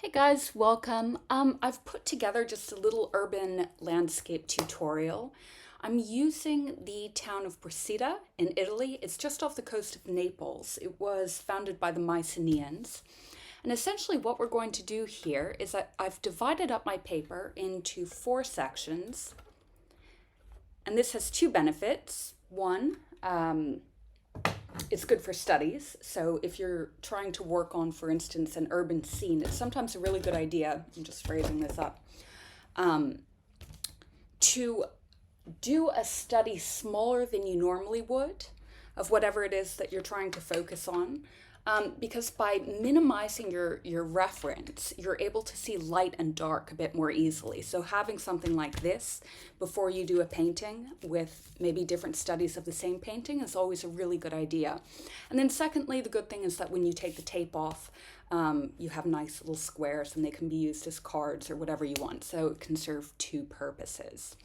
Hey guys, welcome. I've put together just a little urban landscape tutorial. I'm using the town of Procida in Italy. It's just off the coast of Naples. It was founded by the Mycenaeans. And essentially what we're going to do here is that I've divided up my paper into four sections. And this has two benefits. One, it's good for studies. So if you're trying to work on, for instance, an urban scene, it's sometimes a really good idea, I'm just phrasing this up, to do a study smaller than you normally would of whatever it is that you're trying to focus on. Because by minimizing your reference, you're able to see light and dark a bit more easily. So having something like this before you do a painting with maybe different studies of the same painting is always a really good idea. And then secondly, the good thing is that when you take the tape off, you have nice little squares and they can be used as cards or whatever you want. So it can serve two purposes.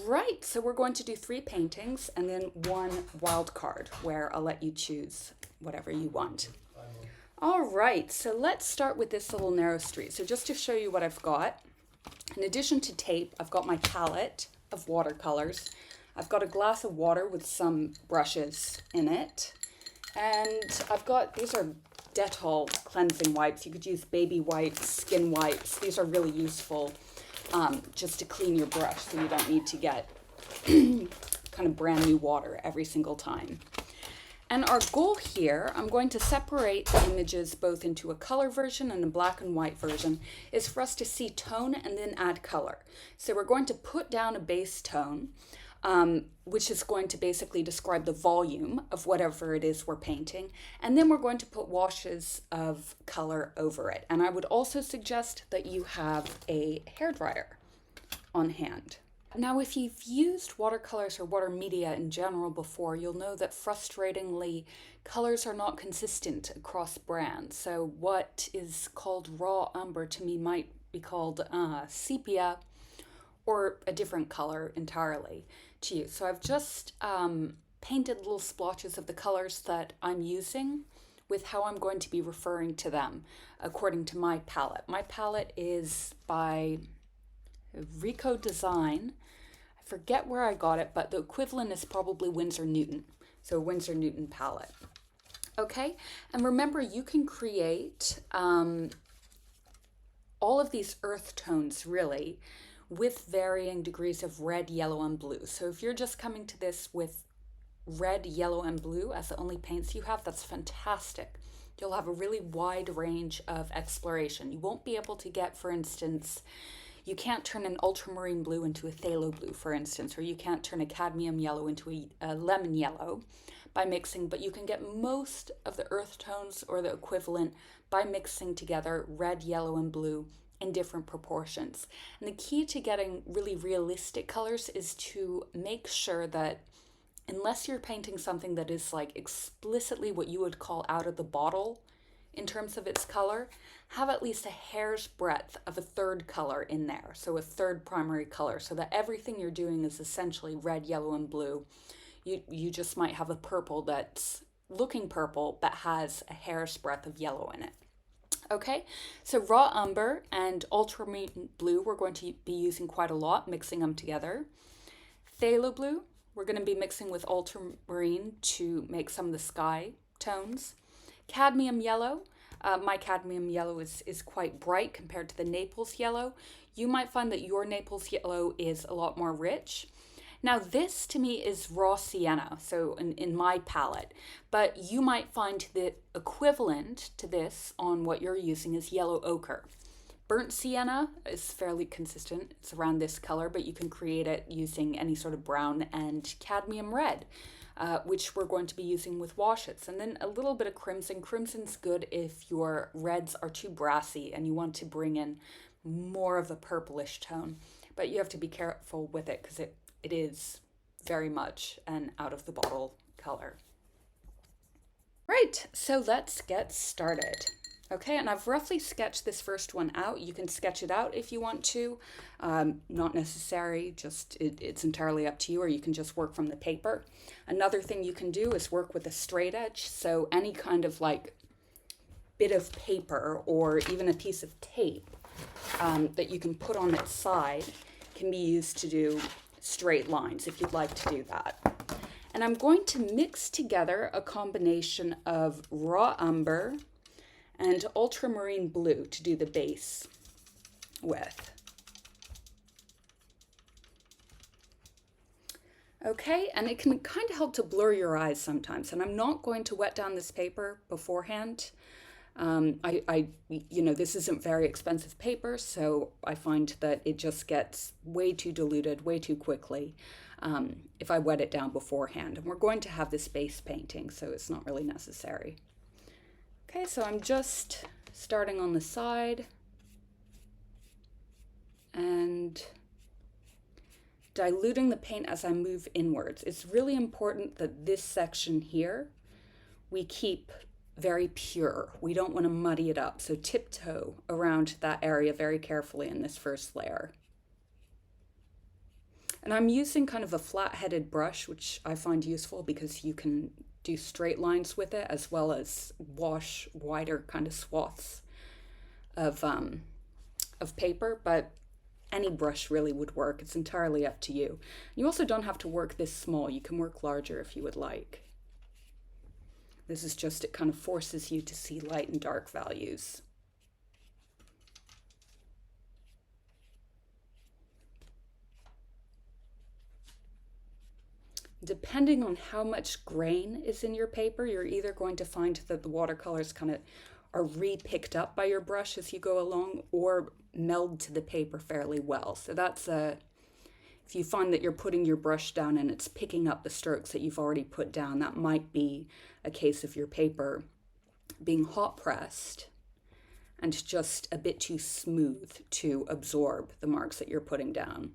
Right, so we're going to do three paintings and then one wild card where I'll let you choose whatever you want. All right, so let's start with this little narrow street. So just to show you what I've got, in addition to tape, I've got my palette of watercolors. I've got a glass of water with some brushes in it. And I've got, these are Dettol cleansing wipes. You could use baby wipes, skin wipes. These are really useful just to clean your brush so you don't need to get kind of brand new water every single time. And our goal here, I'm going to separate the images both into a color version and a black and white version, is for us to see tone and then add color. So we're going to put down a base tone, which is going to basically describe the volume of whatever it is we're painting. And then we're going to put washes of color over it. And I would also suggest that you have a hairdryer on hand. Now, if you've used watercolors or water media in general before, you'll know that frustratingly, colors are not consistent across brands. So what is called raw umber to me might be called sepia or a different color entirely to you. So I've just painted little splotches of the colors that I'm using with how I'm going to be referring to them according to my palette. My palette is by Rico Design. I forget where I got it, but the equivalent is probably Winsor Newton. So Winsor Newton palette. Okay, and remember you can create all of these earth tones really with varying degrees of red, yellow, and blue. So if you're just coming to this with red, yellow, and blue as the only paints you have, that's fantastic. You'll have a really wide range of exploration. You won't be able to get, for instance, you can't turn an ultramarine blue into a phthalo blue, for instance, or you can't turn a cadmium yellow into a lemon yellow by mixing, but you can get most of the earth tones or the equivalent by mixing together red, yellow, and blue in different proportions. And the key to getting really realistic colors is to make sure that unless you're painting something that is like explicitly what you would call out of the bottle in terms of its color, have at least a hair's breadth of a third color in there. So a third primary color, so that everything you're doing is essentially red, yellow, and blue. You just might have a purple that's looking purple but has a hair's breadth of yellow in it. Okay, so raw umber and ultramarine blue we're going to be using quite a lot, mixing them together. Phthalo blue, we're going to be mixing with ultramarine to make some of the sky tones. Cadmium yellow, my cadmium yellow is quite bright compared to the Naples yellow. You might find that your Naples yellow is a lot more rich. Now this to me is raw sienna, so in my palette, but you might find the equivalent to this on what you're using is yellow ochre. Burnt sienna is fairly consistent, it's around this color, but you can create it using any sort of brown, and cadmium red, which we're going to be using with washes. And then a little bit of crimson. Crimson's good if your reds are too brassy and you want to bring in more of a purplish tone, but you have to be careful with it because it is very much an out-of-the-bottle color. Right, so let's get started. Okay, and I've roughly sketched this first one out. You can sketch it out if you want to. Not necessary, just it's entirely up to you, or you can just work from the paper. Another thing you can do is work with a straight edge, so any kind of like bit of paper or even a piece of tape that you can put on its side can be used to do straight lines if you'd like to do that. And I'm going to mix together a combination of raw umber and ultramarine blue to do the base with. Okay, and it can kind of help to blur your eyes sometimes. And I'm not going to wet down this paper beforehand. This isn't very expensive paper, so I find that it just gets way too diluted way too quickly if I wet it down beforehand. And we're going to have this base painting, so it's not really necessary. Okay, so I'm just starting on the side and diluting the paint as I move inwards. It's really important that this section here we keep very pure. We don't want to muddy it up, so tiptoe around that area very carefully in this first layer. And I'm using kind of a flat-headed brush, which I find useful because you can do straight lines with it as well as wash wider kind of swaths of paper, but any brush really would work. It's entirely up to you. You also don't have to work this small. You can work larger if you would like. This is just, it kind of forces you to see light and dark values. Depending on how much grain is in your paper, you're either going to find that the watercolors kind of are re-picked up by your brush as you go along or meld to the paper fairly well. So that's if you find that you're putting your brush down and it's picking up the strokes that you've already put down, that might be a case of your paper being hot pressed and just a bit too smooth to absorb the marks that you're putting down.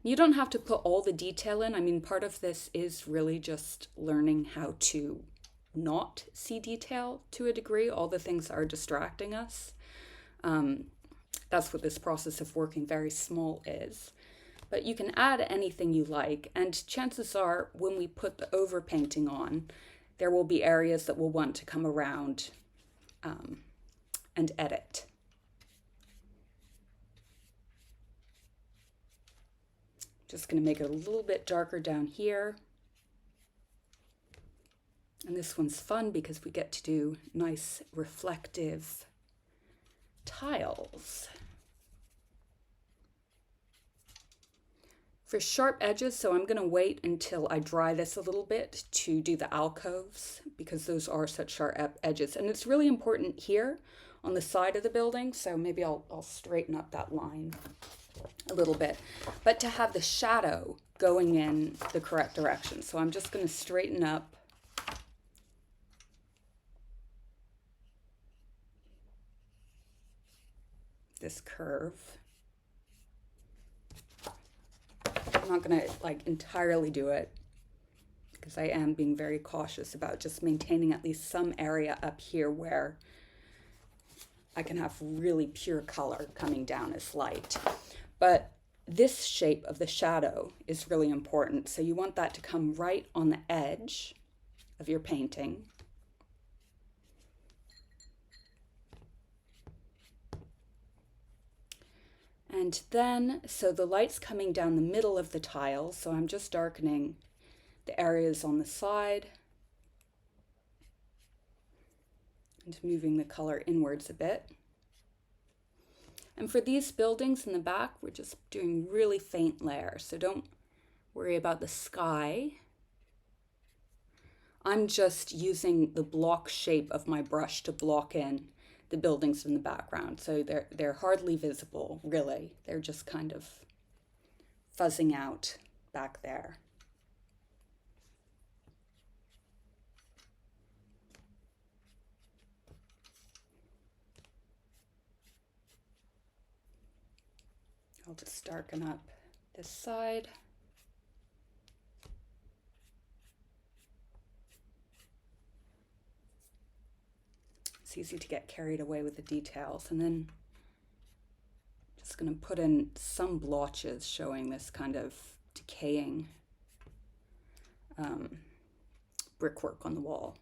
You don't have to put all the detail in. I mean, part of this is really just learning how to not see detail to a degree, all the things that are distracting us. That's what this process of working very small is. But you can add anything you like, and chances are when we put the overpainting on, there will be areas that we'll want to come around and edit. Just going to make it a little bit darker down here. And this one's fun because we get to do nice reflective tiles. For sharp edges, so I'm going to wait until I dry this a little bit to do the alcoves because those are such sharp edges. And it's really important here on the side of the building, so maybe I'll straighten up that line a little bit. But to have the shadow going in the correct direction. So I'm just going to straighten up this curve. I'm not going to entirely do it because I am being very cautious about just maintaining at least some area up here where I can have really pure color coming down as light. But this shape of the shadow is really important. So you want that to come right on the edge of your painting. And then, so the light's coming down the middle of the tile, so I'm just darkening the areas on the side and moving the color inwards a bit. And for these buildings in the back, we're just doing really faint layers, so don't worry about the sky. I'm just using the block shape of my brush to block in the buildings in the background, so they're hardly visible, really. They're just kind of fuzzing out back there. I'll just darken up this side. It's easy to get carried away with the details, and then just going to put in some blotches showing this kind of decaying brickwork on the wall.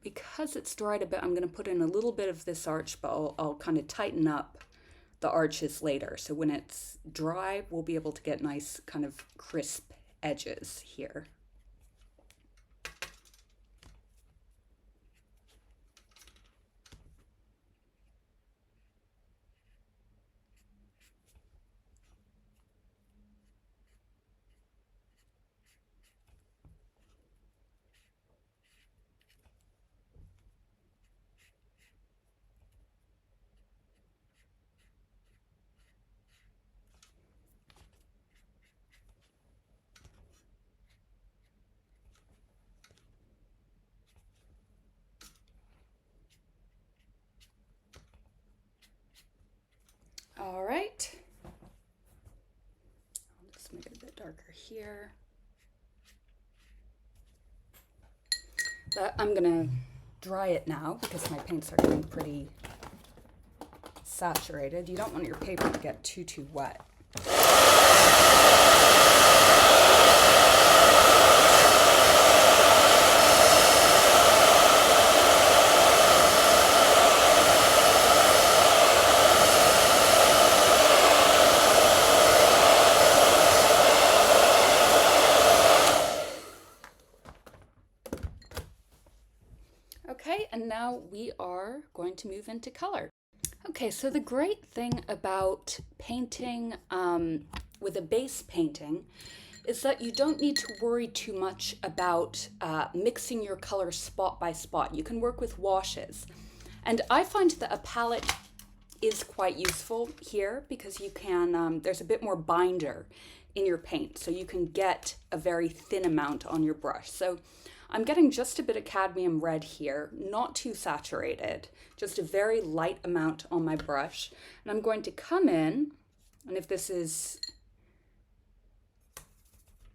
Because it's dried a bit, I'm going to put in a little bit of this arch, but I'll kind of tighten up the arches later. So when it's dry, we'll be able to get nice kind of crisp edges here. All right. I'll just make it a bit darker here. But I'm gonna dry it now because my paints are getting pretty saturated. You don't want your paper to get too wet. Okay, and now we are going to move into color. Okay, so the great thing about painting with a base painting is that you don't need to worry too much about mixing your colors spot by spot. You can work with washes. And I find that a palette is quite useful here because you can, there's a bit more binder in your paint, so you can get a very thin amount on your brush. So I'm getting just a bit of cadmium red here, not too saturated, just a very light amount on my brush. And I'm going to come in, and if this is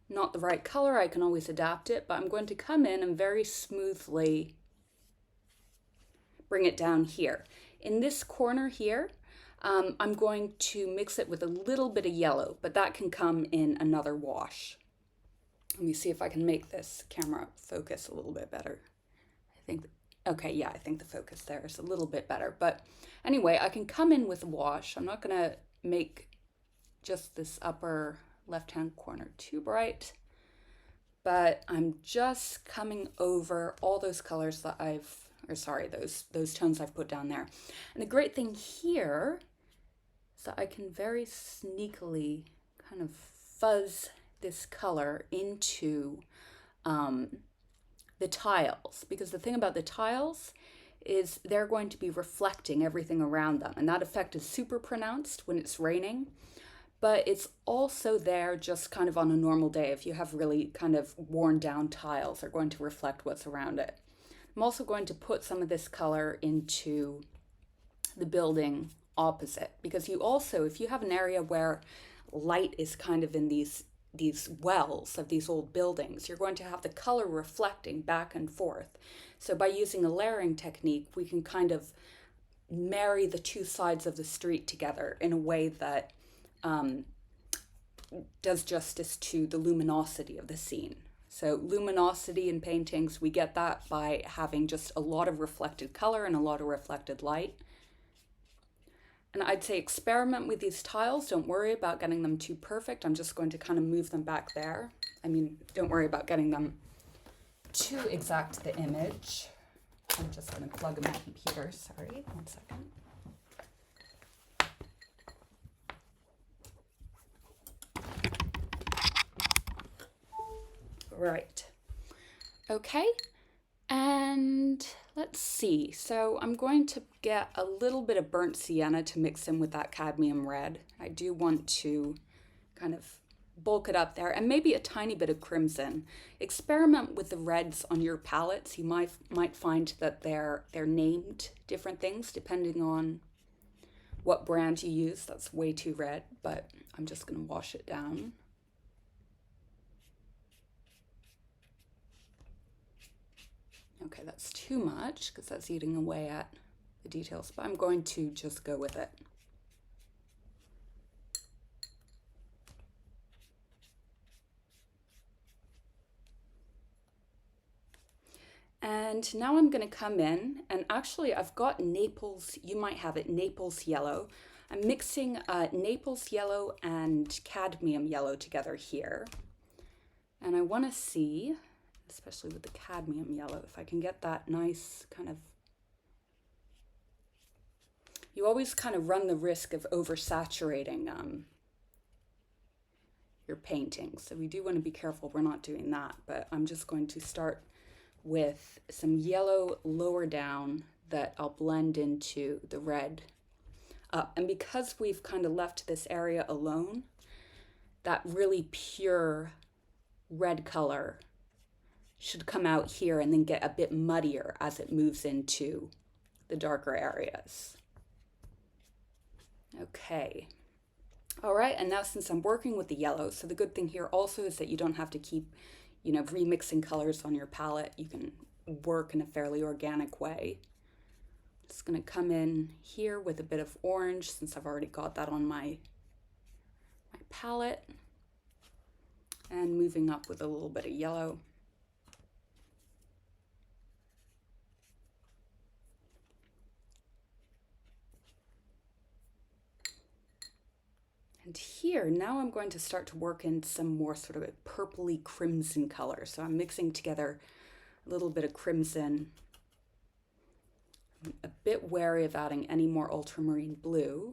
not the right color, I can always adapt it, but I'm going to come in and very smoothly bring it down here. In this corner here, I'm going to mix it with a little bit of yellow, but that can come in another wash. Let me see if I can make this camera focus a little bit better. I think, okay, yeah, I think the focus there is a little bit better. But anyway, I can come in with a wash. I'm not gonna make just this upper left-hand corner too bright, but I'm just coming over all those colors that those tones I've put down there. And the great thing here is that I can very sneakily kind of fuzz this color into the tiles, because the thing about the tiles is they're going to be reflecting everything around them, and that effect is super pronounced when it's raining, but it's also there just kind of on a normal day. If you have really kind of worn down tiles, they're going to reflect what's around it. I'm also going to put some of this color into the building opposite, because you also, if you have an area where light is kind of in these wells of these old buildings, you're going to have the color reflecting back and forth. So by using a layering technique, we can kind of marry the two sides of the street together in a way that does justice to the luminosity of the scene. So luminosity in paintings, we get that by having just a lot of reflected color and a lot of reflected light. And I'd say experiment with these tiles. Don't worry about getting them too perfect. I'm just going to kind of move them back there. I mean, don't worry about getting them too exact to the image. I'm just going to plug in my computer. Sorry, 1 second. Right. Okay. And let's see. So I'm going to get a little bit of burnt sienna to mix in with that cadmium red. I do want to kind of bulk it up there, and maybe a tiny bit of crimson. Experiment with the reds on your palettes. You might find that they're named different things depending on what brand you use. That's way too red, but I'm just going to wash it down. Okay, that's too much because that's eating away at the details, but I'm going to just go with it. And And now I'm going to come in, and actually I've got Naples, you might have it, Naples yellow. I'm mixing Naples yellow and cadmium yellow together here. And I want to see, especially with the cadmium yellow, if I can get that nice kind of, you always kind of run the risk of oversaturating your painting. So we do want to be careful we're not doing that, but I'm just going to start with some yellow lower down that I'll blend into the red up. And because we've kind of left this area alone, that really pure red color should come out here and then get a bit muddier as it moves into the darker areas. Okay. All right, and now since I'm working with the yellow, so the good thing here also is that you don't have to keep, remixing colors on your palette. You can work in a fairly organic way. Just gonna come in here with a bit of orange since I've already got that on my palette, and moving up with a little bit of yellow. And here, now I'm going to start to work in some more sort of a purpley crimson color. So I'm mixing together a little bit of crimson. I'm a bit wary of adding any more ultramarine blue.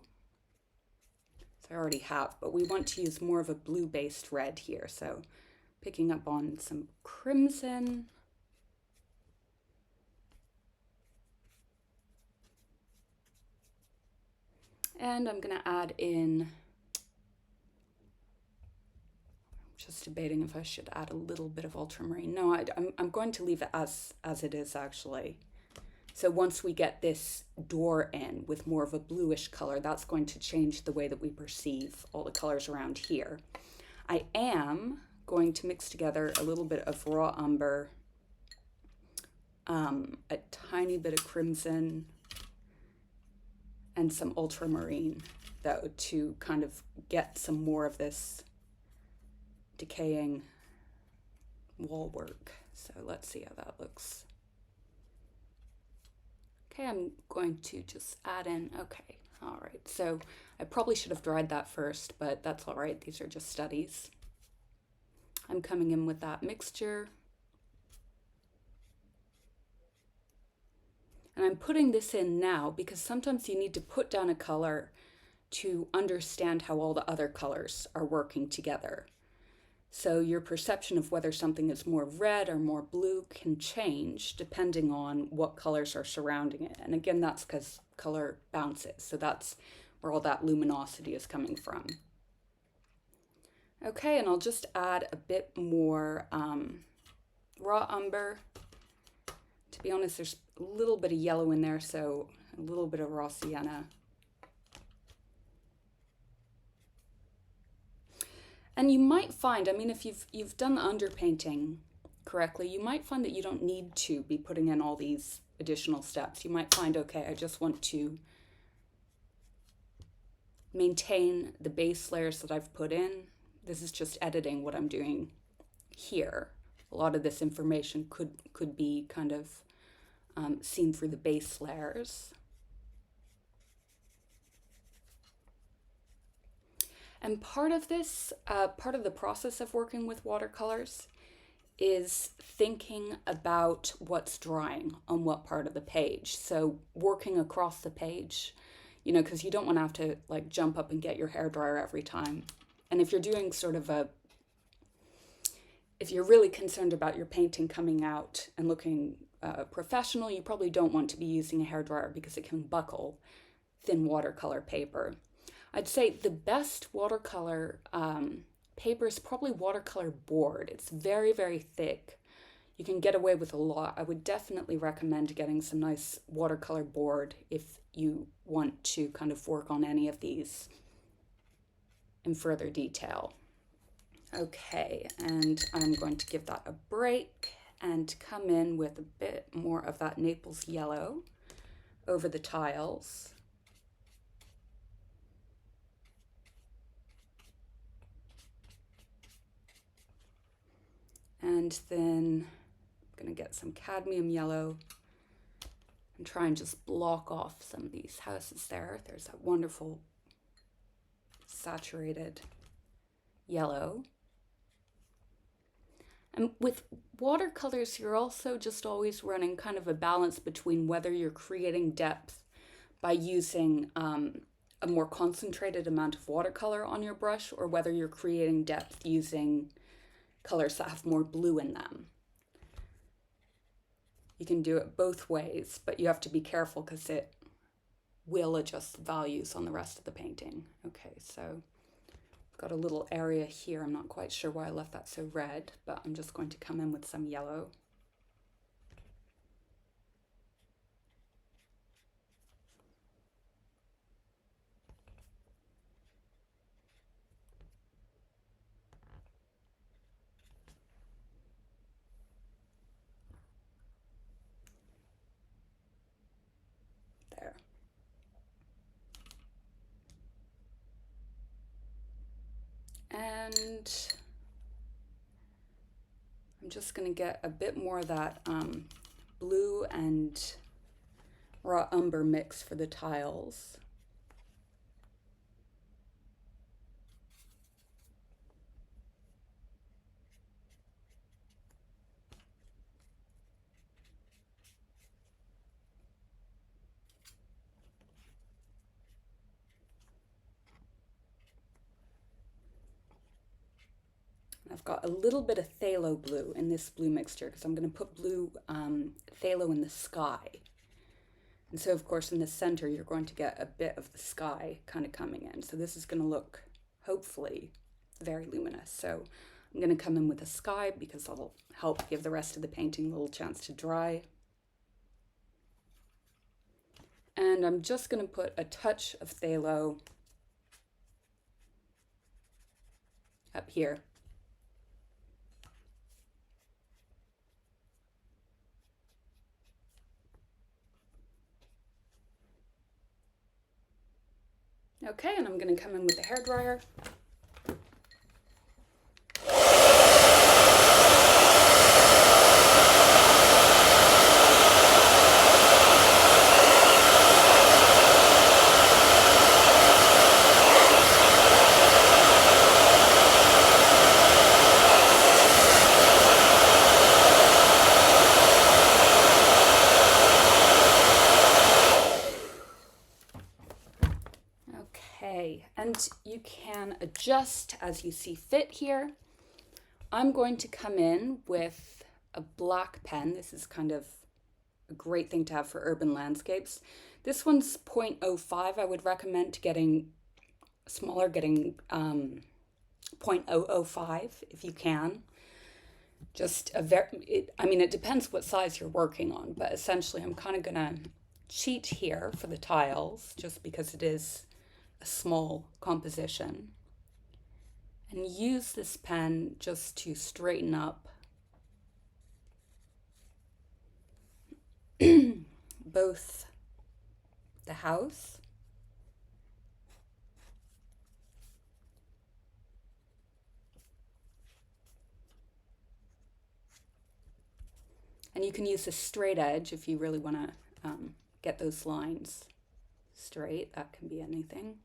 So I already have, but we want to use more of a blue-based red here. So picking up on some crimson. And I'm gonna add in, just debating if I should add a little bit of ultramarine. No, I'm going to leave it as it is actually. So once we get this door in with more of a bluish color, that's going to change the way that we perceive all the colors around here. I am going to mix together a little bit of raw umber, a tiny bit of crimson, and some ultramarine though, to kind of get some more of this decaying wall work. So let's see how that looks. Okay, I'm going to just add in, okay, all right. So I probably should have dried that first, but that's all right. These are just studies. I'm coming in with that mixture. And I'm putting this in now because sometimes you need to put down a color to understand how all the other colors are working together. So your perception of whether something is more red or more blue can change depending on what colors are surrounding it. And again, that's because color bounces. So that's where all that luminosity is coming from. Okay, and I'll just add a bit more raw umber. To be honest, there's a little bit of yellow in there, so a little bit of raw sienna. And you might find, I mean, if you've done the underpainting correctly, you might find that you don't need to be putting in all these additional steps. You might find, okay, I just want to maintain the base layers that I've put in. This is just editing what I'm doing here. A lot of this information could be kind of seen through the base layers. And part of this, part of the process of working with watercolors is thinking about what's drying on what part of the page. So working across the page, because you don't want to have to like jump up and get your hairdryer every time. And if you're doing sort of if you're really concerned about your painting coming out and looking professional, you probably don't want to be using a hairdryer because it can buckle thin watercolor paper. I'd say the best watercolor paper is probably watercolor board. It's very, very thick. You can get away with a lot. I would definitely recommend getting some nice watercolor board if you want to kind of work on any of these in further detail. Okay, and I'm going to give that a break and come in with a bit more of that Naples yellow over the tiles. And then I'm going to get some cadmium yellow and try and just block off some of these houses there. There's that wonderful saturated yellow. And with watercolors, you're also just always running kind of a balance between whether you're creating depth by using a more concentrated amount of watercolor on your brush, or whether you're creating depth using colors that have more blue in them. You can do it both ways, but you have to be careful because it will adjust the values on the rest of the painting. Okay, so I've got a little area here. I'm not quite sure why I left that so red, but I'm just going to come in with some yellow. There. And I'm just going to get a bit more of that blue and raw umber mix for the tiles. I've got a little bit of phthalo blue in this blue mixture because I'm going to put blue phthalo in the sky. And so, of course, in the center, you're going to get a bit of the sky kind of coming in. So this is going to look, hopefully, very luminous. So I'm going to come in with the sky because that'll help give the rest of the painting a little chance to dry. And I'm just going to put a touch of phthalo up here. Okay, and I'm going to come in with the hairdryer. And you can adjust as you see fit here. I'm going to come in with a black pen. This is kind of a great thing to have for urban landscapes. This one's 0.05. I would recommend getting smaller, getting 0.005 if you can. Just it depends what size you're working on, but essentially I'm kind of gonna cheat here for the tiles just because it is a small composition, and use this pen just to straighten up both the house and you can use a straight edge if you really want to get those lines straight. That can be anything.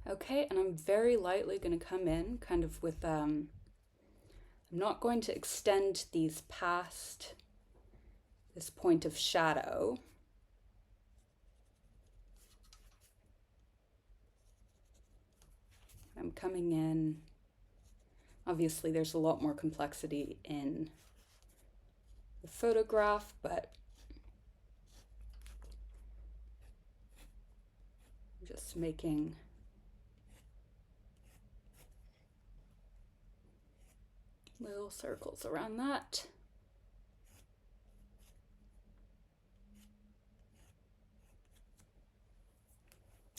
Okay, and I'm very lightly going to come in kind of with, I'm not going to extend these past this point of shadow. I'm coming in, obviously there's a lot more complexity in the photograph, but I'm just making little circles around that.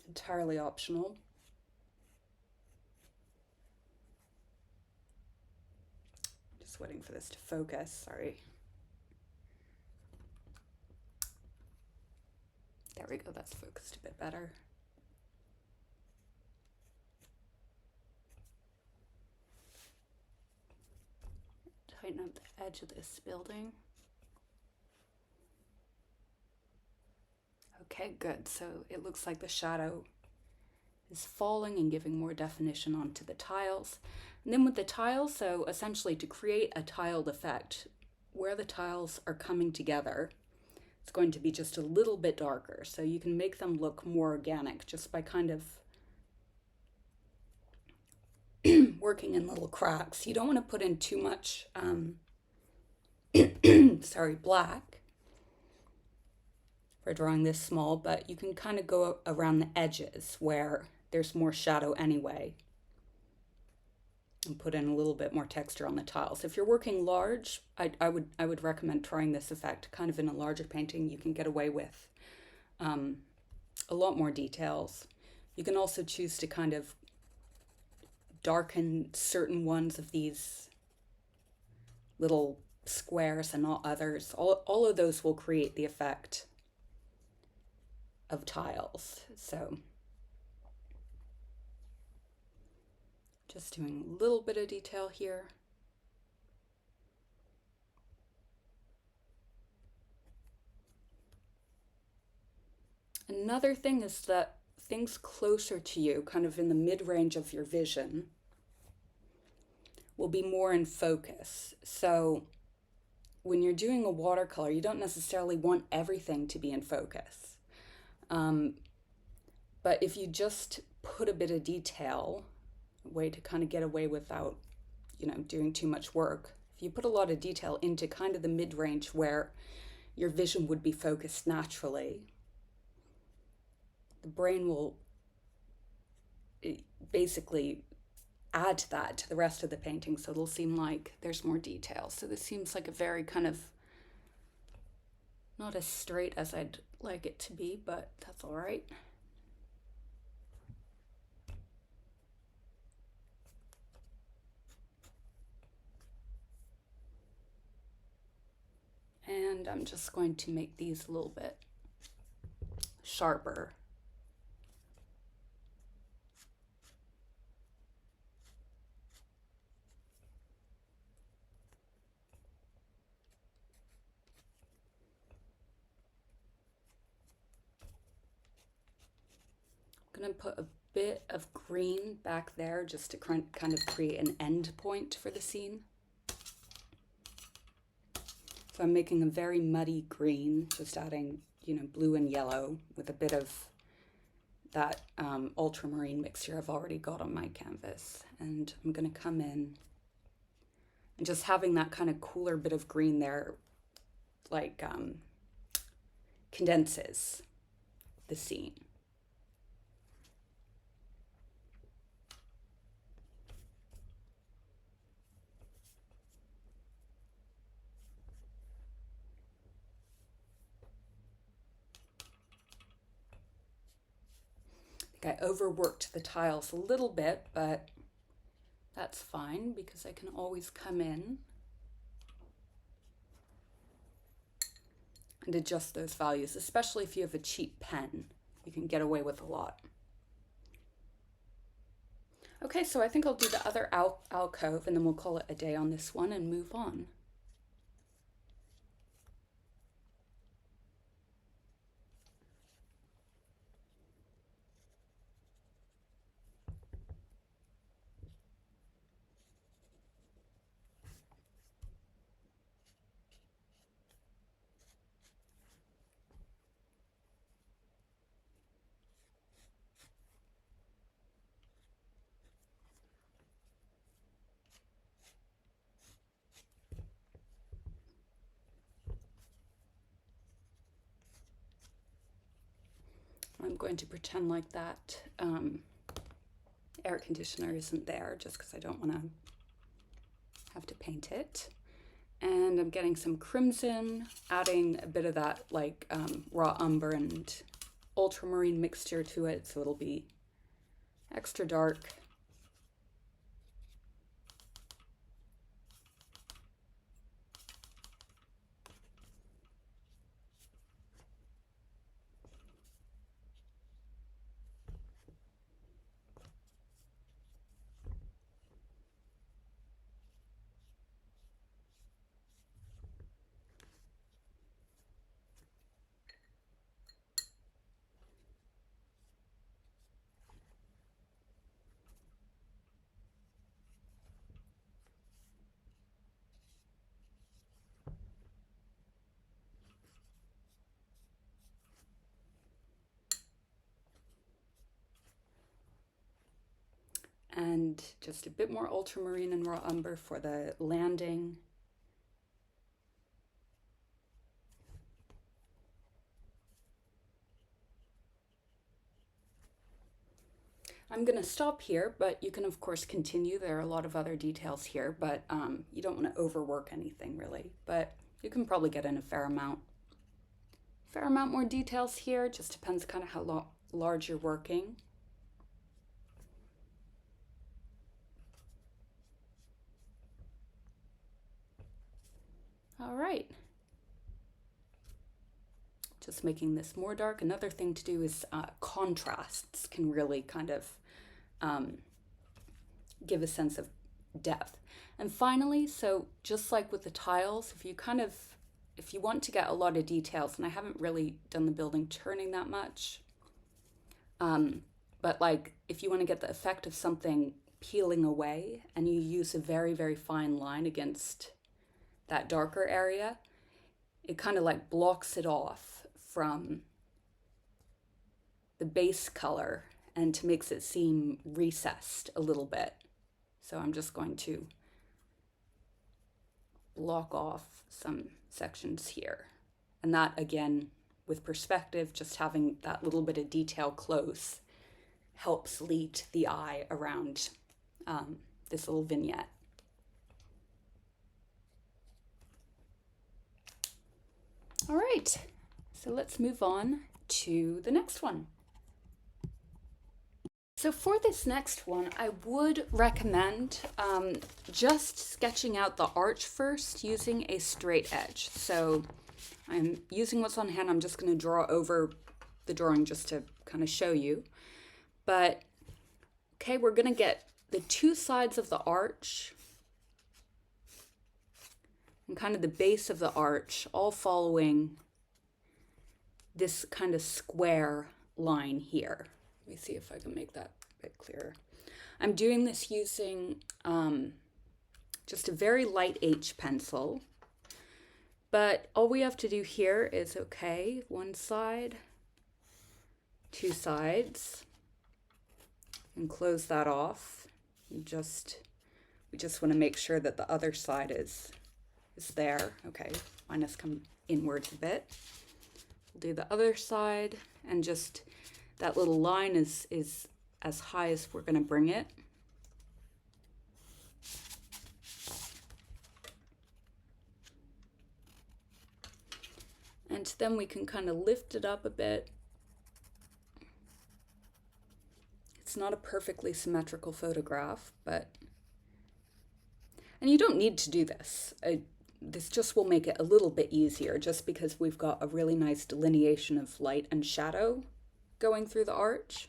Entirely optional. Just waiting for this to focus, sorry. There we go, that's focused a bit better. Tighten up the edge of this building. Okay, good. So it looks like the shadow is falling and giving more definition onto the tiles. And then with the tiles, so essentially to create a tiled effect, where the tiles are coming together, it's going to be just a little bit darker. So you can make them look more organic just by kind of working in little cracks. You don't want to put in too much, black for drawing this small, but you can kind of go around the edges where there's more shadow anyway and put in a little bit more texture on the tiles. If you're working large, I would recommend trying this effect kind of in a larger painting. You can get away with a lot more details. You can also choose to kind of darken certain ones of these little squares and not others. All of those will create the effect of tiles. So just doing a little bit of detail here. Another thing is that things closer to you, kind of in the mid-range of your vision, will be more in focus. So when you're doing a watercolor, you don't necessarily want everything to be in focus. But if you just put a bit of detail, a way to kind of get away without, doing too much work, if you put a lot of detail into kind of the mid-range where your vision would be focused naturally, the brain will basically add to that, to the rest of the painting, so it'll seem like there's more detail. So this seems like a very kind of, not as straight as I'd like it to be, but that's all right. And I'm just going to make these a little bit sharper. I'm going to put a bit of green back there just to kind of create an end point for the scene. So I'm making a very muddy green, just adding, blue and yellow with a bit of that ultramarine mixture I've already got on my canvas. And I'm going to come in and just having that kind of cooler bit of green there, like condenses the scene. I overworked the tiles a little bit, but that's fine because I can always come in and adjust those values, especially if you have a cheap pen. You can get away with a lot. Okay, so I think I'll do the other alcove and then we'll call it a day on this one and move on. I'm going to pretend like that air conditioner isn't there just because I don't want to have to paint it. And I'm getting some crimson, adding a bit of that like raw umber and ultramarine mixture to it, so it'll be extra dark. And just a bit more ultramarine and raw umber for the landing. I'm going to stop here, but you can of course continue. There are a lot of other details here, but you don't want to overwork anything really, but you can probably get in a fair amount more details here. It just depends kind of how large you're working. All right. Just making this more dark. Another thing to do is contrasts can really kind of give a sense of depth. And finally, so just like with the tiles, if you want to get a lot of details, and I haven't really done the building turning that much, but like if you want to get the effect of something peeling away and you use a very, very fine line against that darker area, it kind of like blocks it off from the base color and makes it seem recessed a little bit. So I'm just going to block off some sections here. And that, again, with perspective, just having that little bit of detail close helps lead the eye around this little vignette. All right, so let's move on to the next one. So for this next one, I would recommend just sketching out the arch first using a straight edge. So I'm using what's on hand. I'm just going to draw over the drawing just to kind of show you. But, okay, we're going to get the two sides of the arch and kind of the base of the arch all following this kind of square line here. Let me see if I can make that a bit clearer. I'm doing this using just a very light H pencil, but all we have to do here is, okay, one side, two sides, and close that off. We just want to make sure that the other side is there. Okay, mine has come inwards a bit. We'll do the other side, and just that little line is as high as we're going to bring it. And then we can kind of lift it up a bit. It's not a perfectly symmetrical photograph, but, and you don't need to do this. This just will make it a little bit easier just because we've got a really nice delineation of light and shadow going through the arch.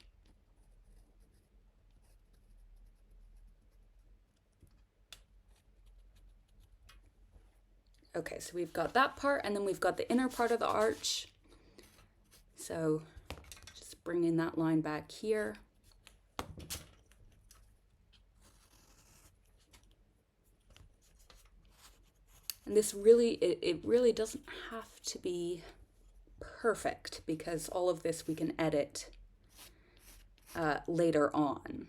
Okay, so we've got that part, and then we've got the inner part of the arch. So just bringing that line back here. And this really, it really doesn't have to be perfect because all of this we can edit later on.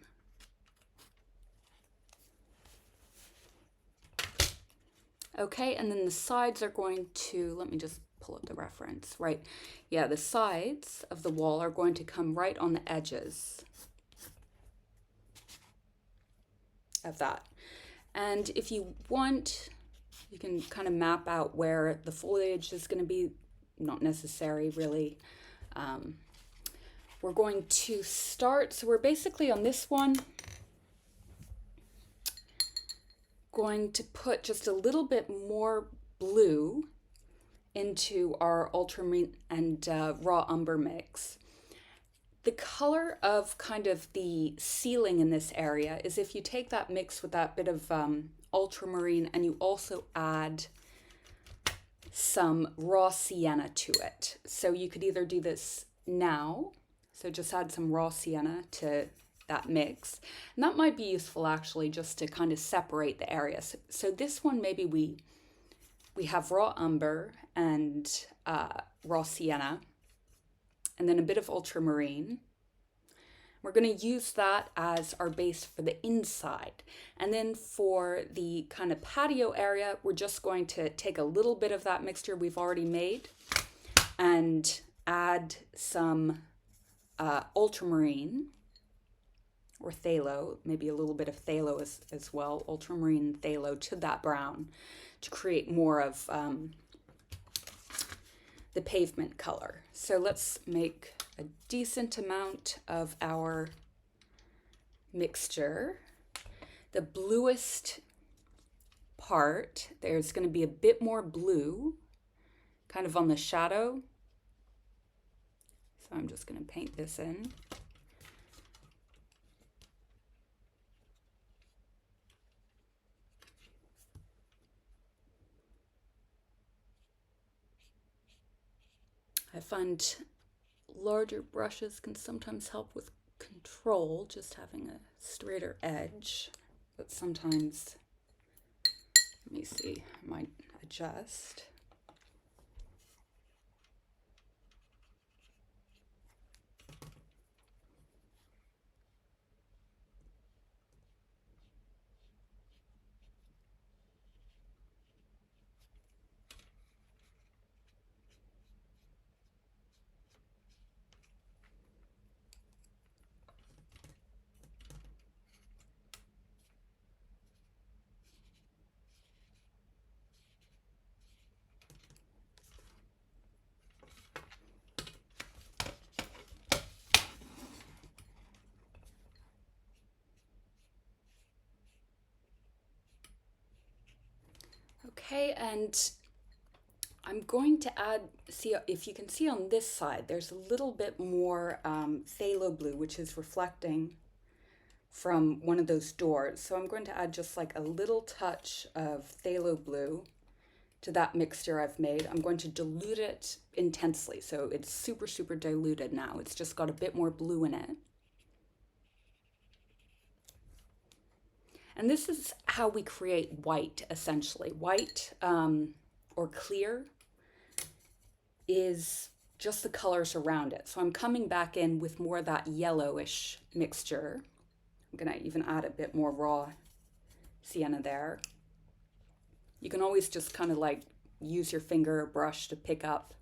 Okay, and then the sides are going to, let me just pull up the reference, right? Yeah, the sides of the wall are going to come right on the edges of that. And if you want, you can kind of map out where the foliage is going to be. Not necessary, really. We're going to start, so we're basically on this one going to put just a little bit more blue into our ultramarine and raw umber mix. The color of kind of the ceiling in this area is if you take that mix with that bit of ultramarine and you also add some raw sienna to it. So you could either do this now, so just add some raw sienna to that mix. And that might be useful actually just to kind of separate the areas. So this one, maybe we have raw umber and raw sienna, and then a bit of ultramarine. We're going to use that as our base for the inside. And then for the kind of patio area, we're just going to take a little bit of that mixture we've already made and add some ultramarine or phthalo, maybe a little bit of phthalo as well, ultramarine and phthalo to that brown to create more of the pavement color. So let's make a decent amount of our mixture. The bluest part, there's going to be a bit more blue kind of on the shadow. So I'm just going to paint this in. I find larger brushes can sometimes help with control, just having a straighter edge, but sometimes, let me see, I might adjust. Okay, and I'm going to add, see if you can see on this side, there's a little bit more phthalo blue, which is reflecting from one of those doors. So I'm going to add just like a little touch of phthalo blue to that mixture I've made. I'm going to dilute it intensely. So it's super, super diluted now. It's just got a bit more blue in it. And this is how we create white, essentially. White or clear is just the colors around it. So I'm coming back in with more of that yellowish mixture. I'm gonna even add a bit more raw sienna there. You can always just kind of like use your finger or brush to pick up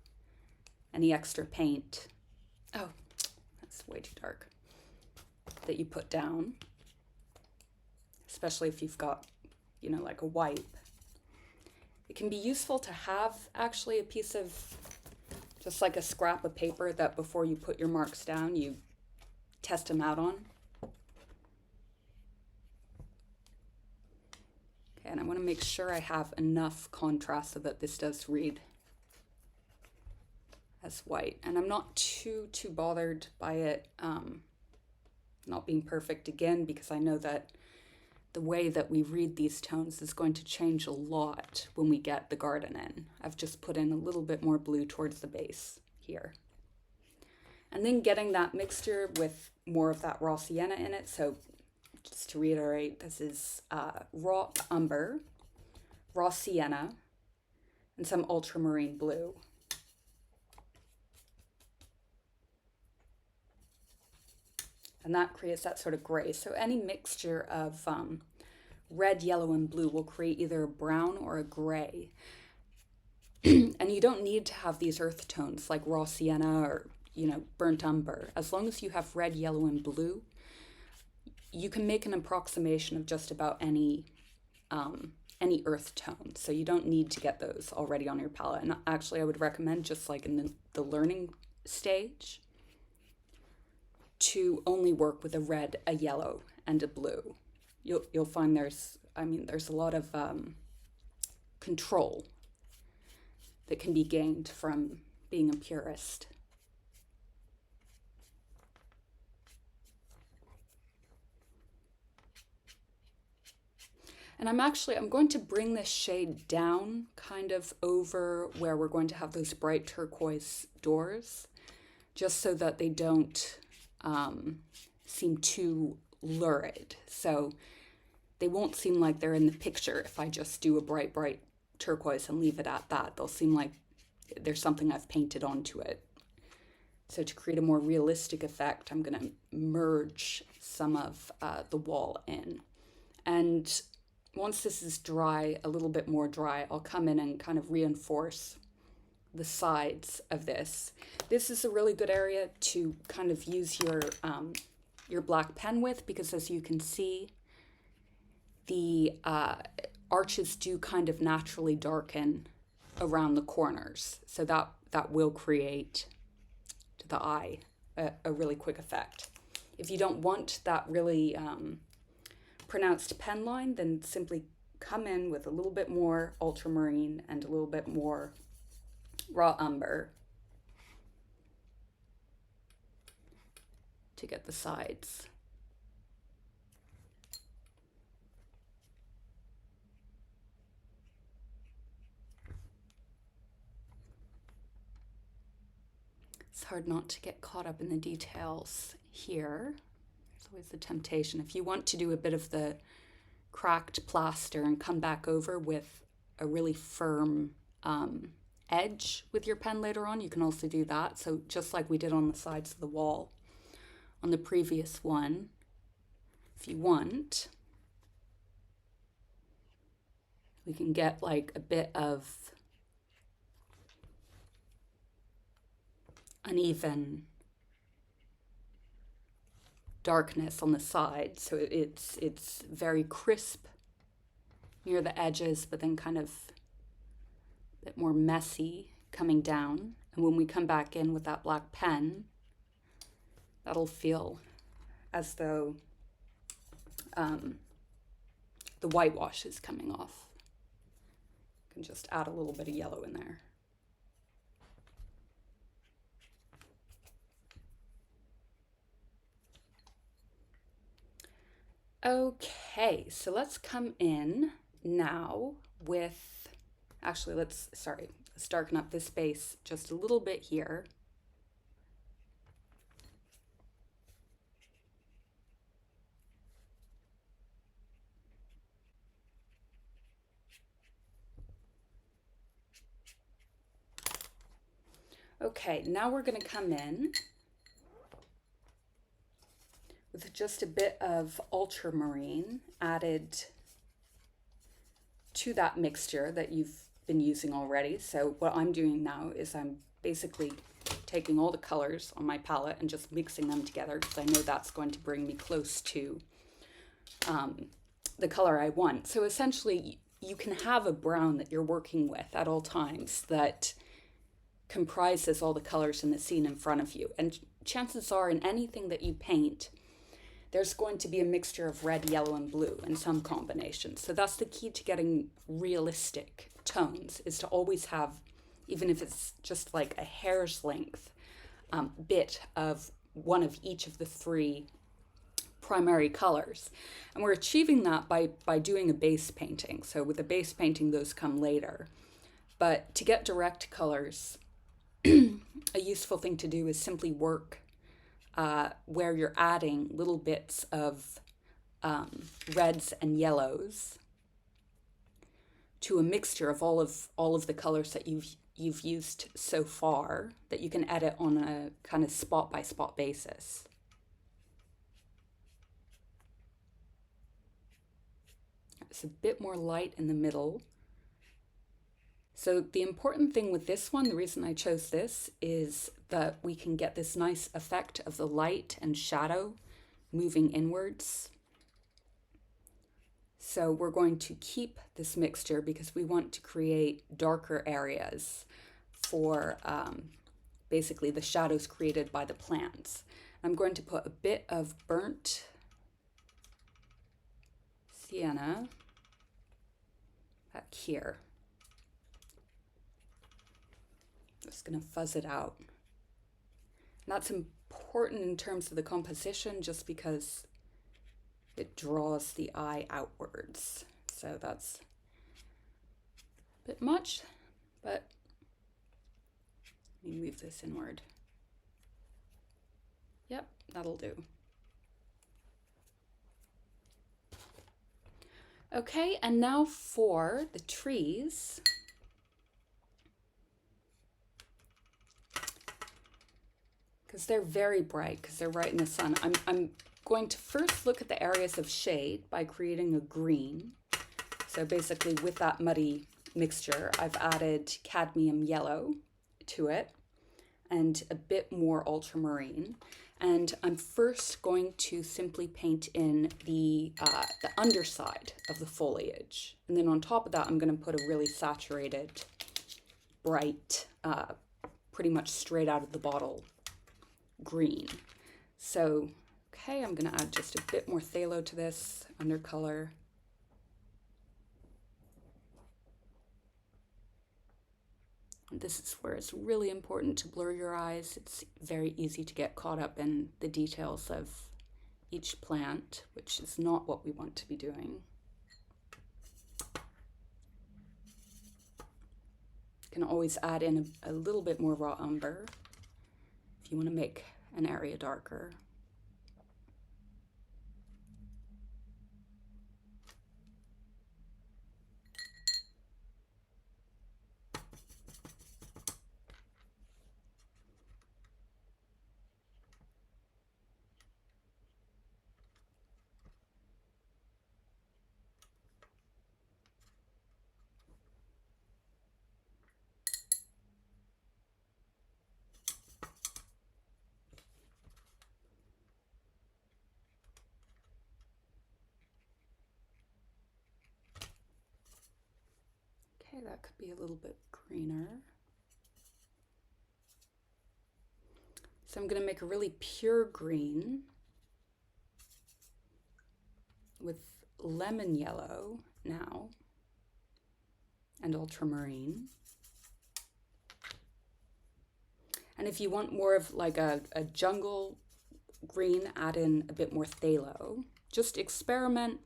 any extra paint. Oh, that's way too dark. That you put down. Especially if you've got, you know, like a wipe. It can be useful to have actually a piece of, just like a scrap of paper that before you put your marks down, you test them out on. Okay, and I want to make sure I have enough contrast so that this does read as white. And I'm not too bothered by it not being perfect again, because I know that the way that we read these tones is going to change a lot when we get the garden in. I've just put in a little bit more blue towards the base here. And then getting that mixture with more of that raw sienna in it. So just to reiterate, this is raw umber, raw sienna, and some ultramarine blue. And that creates that sort of gray. So any mixture of red, yellow, and blue will create either a brown or a gray. And you don't need to have these earth tones like raw sienna or, you know, burnt umber. As long as you have red, yellow, and blue, you can make an approximation of just about any earth tone. So you don't need to get those already on your palette. And actually, I would recommend, just like in the learning stage, to only work with a red, a yellow, and a blue. You'll find there's a lot of control that can be gained from being a purist. And I'm going to bring this shade down kind of over where we're going to have those bright turquoise doors, just so that they don't seem too lurid. So they won't seem like they're in the picture if I just do a bright turquoise and leave it at that. They'll seem like there's something I've painted onto it. So to create a more realistic effect, I'm going to merge some of the wall in. And once this is dry, a little bit more dry, I'll come in and kind of reinforce the sides of this. This is a really good area to kind of use your black pen with, because as you can see, the arches do kind of naturally darken around the corners. So that will create, to the eye, a really quick effect. If you don't want that really pronounced pen line, then simply come in with a little bit more ultramarine and a little bit more raw umber to get the sides. It's hard not to get caught up in the details here. There's always the temptation. If you want to do a bit of the cracked plaster and come back over with a really firm edge with your pen later on, you can also do that. So just like we did on the sides of the wall on the previous one, if you want, we can get like a bit of uneven darkness on the side, so it's very crisp near the edges, but then kind of a bit more messy coming down. And when we come back in with that black pen, that'll feel as though the whitewash is coming off. You can just add a little bit of yellow in there. Okay, so let's come in now with, actually let's darken up this space just a little bit here. Okay, now we're going to come in with just a bit of ultramarine added to that mixture that you've been using already. So what I'm doing now is I'm basically taking all the colors on my palette and just mixing them together, because I know that's going to bring me close to the color I want. So essentially, you can have a brown that you're working with at all times that comprises all the colors in the scene in front of you. And chances are, in anything that you paint, there's going to be a mixture of red, yellow, and blue in some combinations. So that's the key to getting realistic tones, is to always have, even if it's just like a hair's length bit of one of each of the three primary colors. And we're achieving that by doing a base painting. So with the base painting, those come later. But to get direct colors, a useful thing to do is simply work where you're adding little bits of reds and yellows to a mixture of all of the colors that you've used so far, that you can edit on a kind of spot by spot basis. It's a bit more light in the middle. So the important thing with this one, the reason I chose this, is that we can get this nice effect of the light and shadow moving inwards. So we're going to keep this mixture because we want to create darker areas for basically the shadows created by the plants. I'm going to put a bit of burnt sienna back here. Just going to fuzz it out. And that's important in terms of the composition, just because it draws the eye outwards. So that's a bit much, but let me move this inward. Yep, that'll do. Okay, and now for the trees. because they're very bright, because they're right in the sun. I'm going to first look at the areas of shade by creating a green. So basically with that muddy mixture, I've added cadmium yellow to it and a bit more ultramarine. And I'm first going to simply paint in the underside of the foliage. And then on top of that, I'm going to put a really saturated, bright, pretty much straight out of the bottle green. So, okay, I'm going to add just a bit more phthalo to this undercolor. This is where it's really important to blur your eyes. It's very easy to get caught up in the details of each plant, which is not what we want to be doing. You can always add in a little bit more raw umber if you want to make an area darker. Okay, that could be a little bit greener. So I'm going to make a really pure green with lemon yellow now and ultramarine. And if you want more of like a jungle green, add in a bit more phthalo. Just experiment,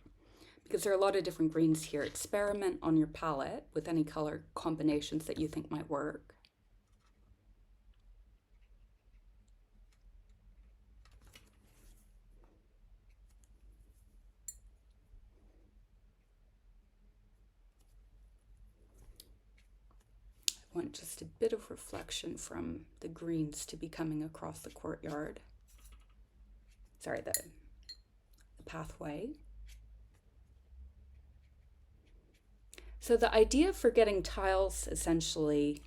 because there are a lot of different greens here. Experiment on your palette with any color combinations that you think might work. I want just a bit of reflection from the greens to be coming across the courtyard. Sorry, the pathway. So the idea for getting tiles, essentially,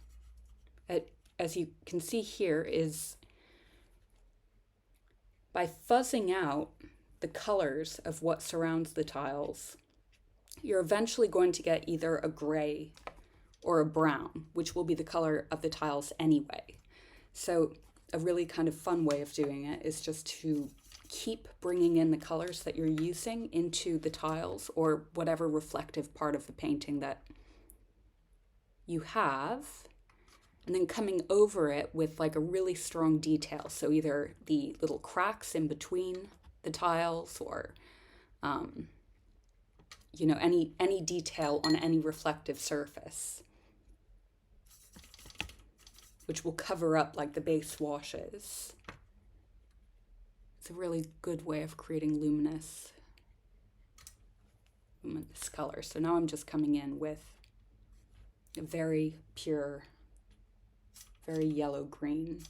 as you can see here, is by fuzzing out the colors of what surrounds the tiles, you're eventually going to get either a gray or a brown, which will be the color of the tiles anyway. So a really kind of fun way of doing it is just to keep bringing in the colors that you're using into the tiles or whatever reflective part of the painting that you have, and then coming over it with like a really strong detail. So either the little cracks in between the tiles or you know, any detail on any reflective surface, which will cover up like the base washes. It's a really good way of creating luminous color. So now I'm just coming in with a very pure, very yellow green.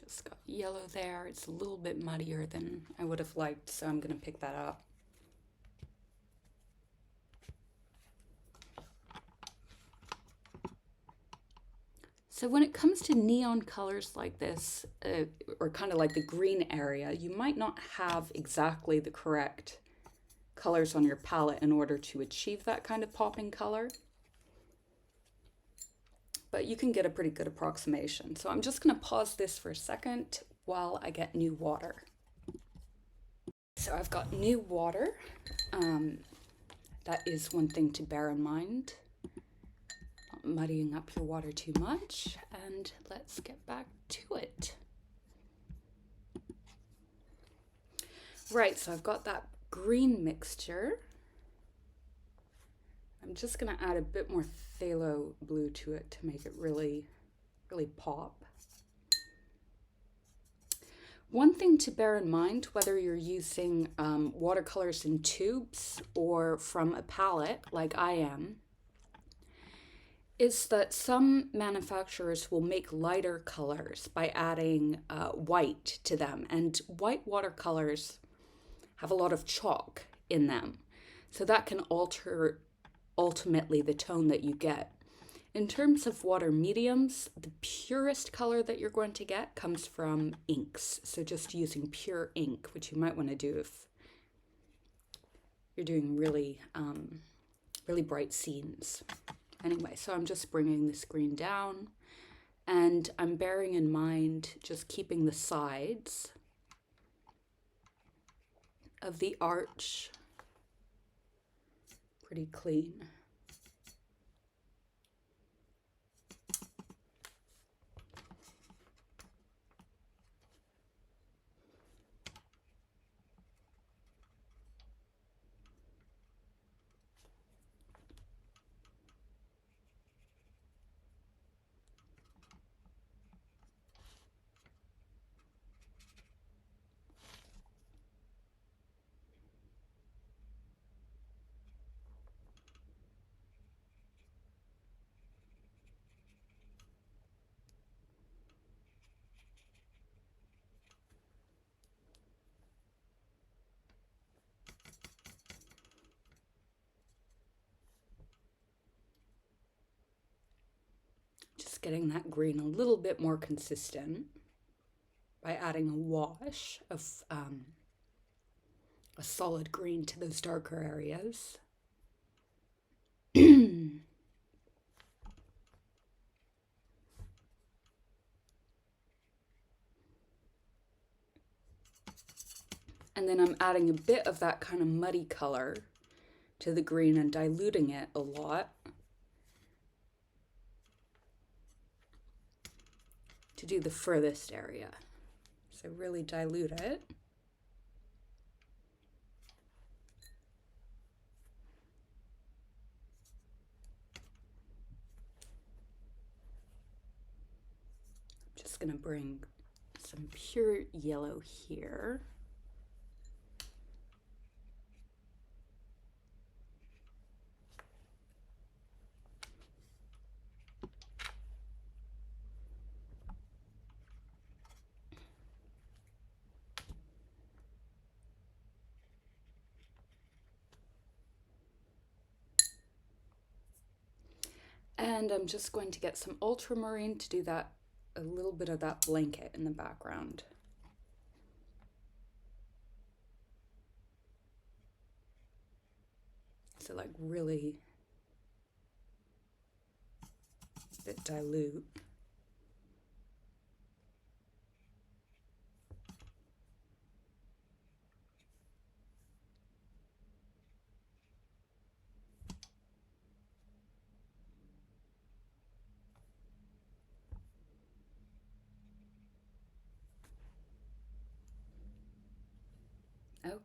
Just got yellow there. It's a little bit muddier than I would have liked, so I'm going to pick that up. So when it comes to neon colors like this, or kind of like the green area, you might not have exactly the correct colors on your palette in order to achieve that kind of popping color. But you can get a pretty good approximation. So I'm just going to pause this for a second while I get new water. So I've got new water. That is one thing to bear in mind. Not muddying up your water too much. And let's get back to it. Right, so I've got that green mixture. I'm just going to add a bit more phthalo blue to it to make it really, really pop. One thing to bear in mind, whether you're using watercolors in tubes or from a palette like I am, is that some manufacturers will make lighter colors by adding white to them. And white watercolors have a lot of chalk in them. So that can alter ultimately the tone that you get. In terms of water mediums, the purest color that you're going to get comes from inks. So just using pure ink, which you might want to do if you're doing really, really bright scenes. Anyway, so I'm just bringing the screen down, and I'm bearing in mind just keeping the sides of the arch pretty clean. Just getting that green a little bit more consistent by adding a wash of a solid green to those darker areas. And then I'm adding a bit of that kind of muddy color to the green and diluting it a lot to do the furthest area. So really dilute it. I'm just going to bring some pure yellow here. And I'm just going to get some ultramarine to do that, a little bit of that blanket in the background. So like really a bit dilute.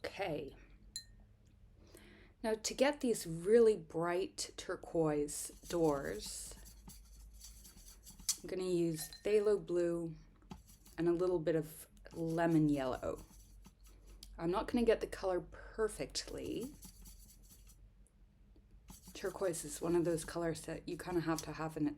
Okay. Now to get these really bright turquoise doors, I'm going to use phthalo blue and a little bit of lemon yellow. I'm not going to get the color perfectly. Turquoise is one of those colors that you kind of have to have in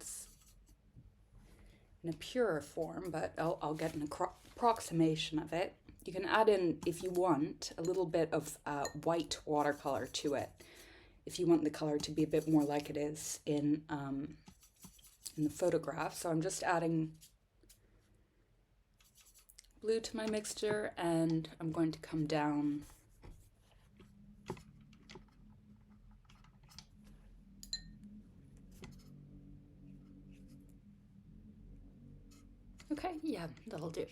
a purer form, but I'll get an approximation of it. You can add in, if you want, a little bit of white watercolor to it, if you want the color to be a bit more like it is in the photograph. So I'm just adding blue to my mixture, and I'm going to come down okay, yeah, that'll do.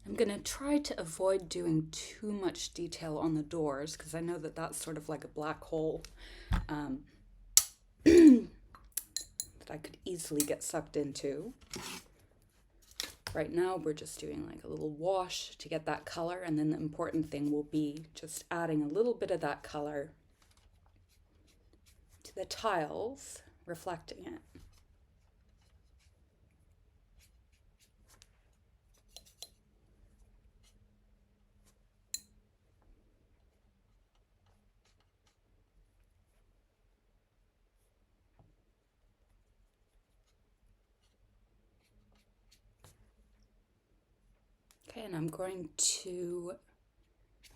I'm going to try to avoid doing too much detail on the doors because I know that that's sort of like a black hole that I could easily get sucked into. Right now we're just doing like a little wash to get that color, and then the important thing will be just adding a little bit of that color to the tiles, reflecting it. Okay, and I'm going to, you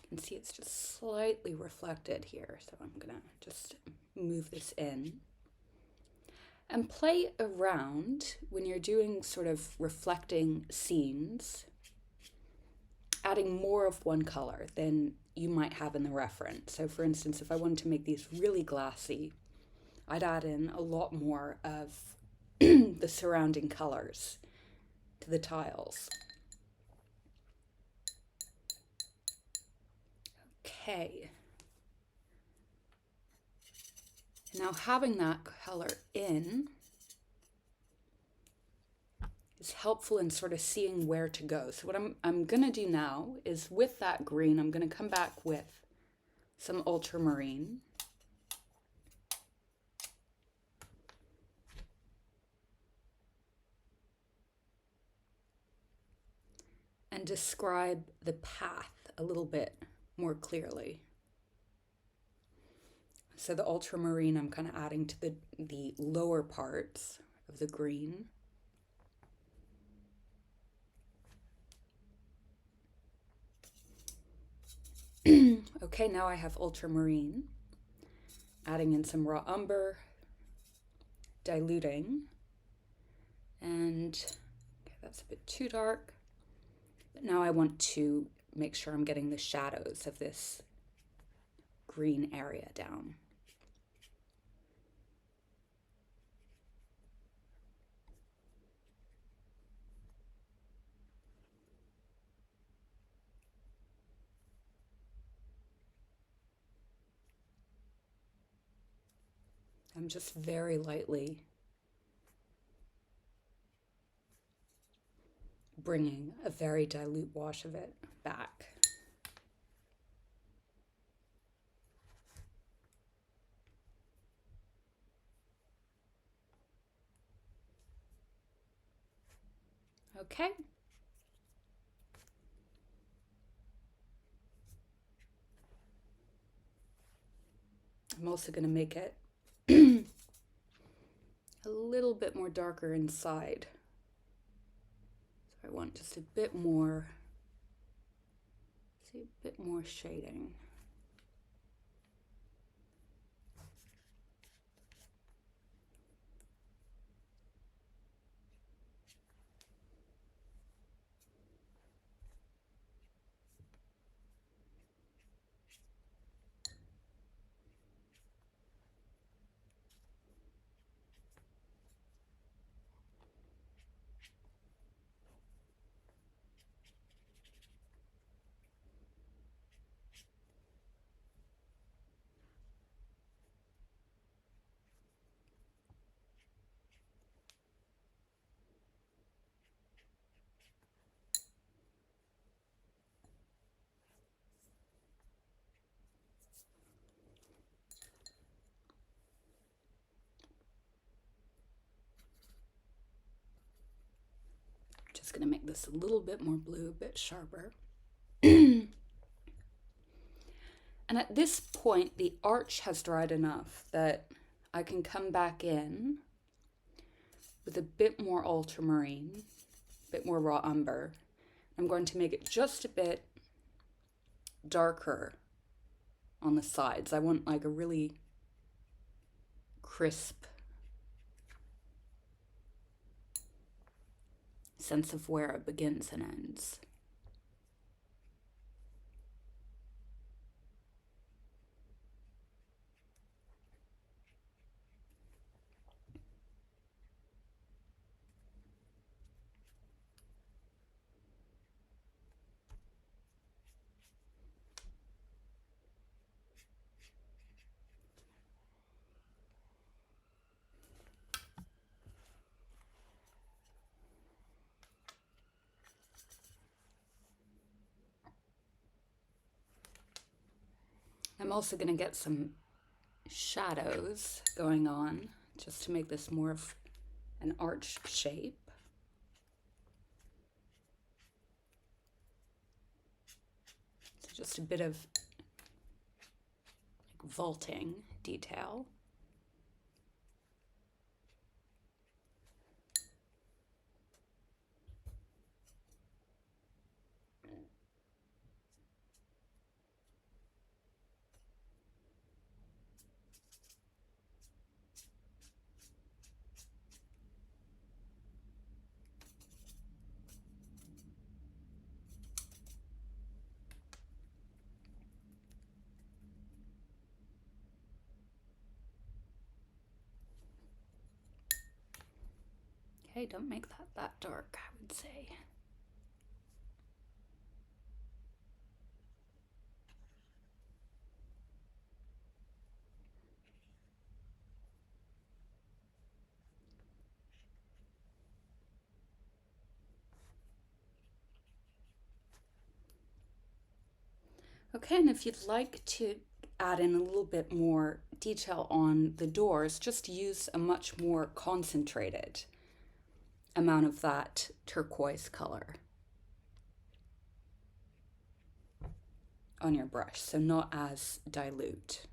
can see it's just slightly reflected here, so I'm gonna just move this in. And play around when you're doing sort of reflecting scenes, adding more of one color than you might have in the reference. So for instance, if I wanted to make these really glassy, I'd add in a lot more of the surrounding colors to the tiles. Okay. Now having that color in is helpful in sort of seeing where to go. So what I'm gonna do now is with that green, I'm gonna come back with some ultramarine. And describe the path a little bit more clearly. So the ultramarine I'm kind of adding to the lower parts of the green. Okay, now I have ultramarine, adding in some raw umber, diluting, and okay, that's a bit too dark. But now I want to make sure I'm getting the shadows of this green area down. I'm just very lightly bringing a very dilute wash of it back. Okay. I'm also going to make it a little bit more darker inside. So I want just a bit more, see, a bit more shading. Just going to make this a little bit more blue, a bit sharper. And at this point, the arch has dried enough that I can come back in with a bit more ultramarine, a bit more raw umber. I'm going to make it just a bit darker on the sides. I want like a really crisp sense of where it begins and ends. I'm also going to get some shadows going on just to make this more of an arch shape. So just a bit of like vaulting detail. Okay, don't make that dark, I would say. Okay, and if you'd like to add in a little bit more detail on the doors, just use a much more concentrated amount of that turquoise color on your brush, so not as dilute.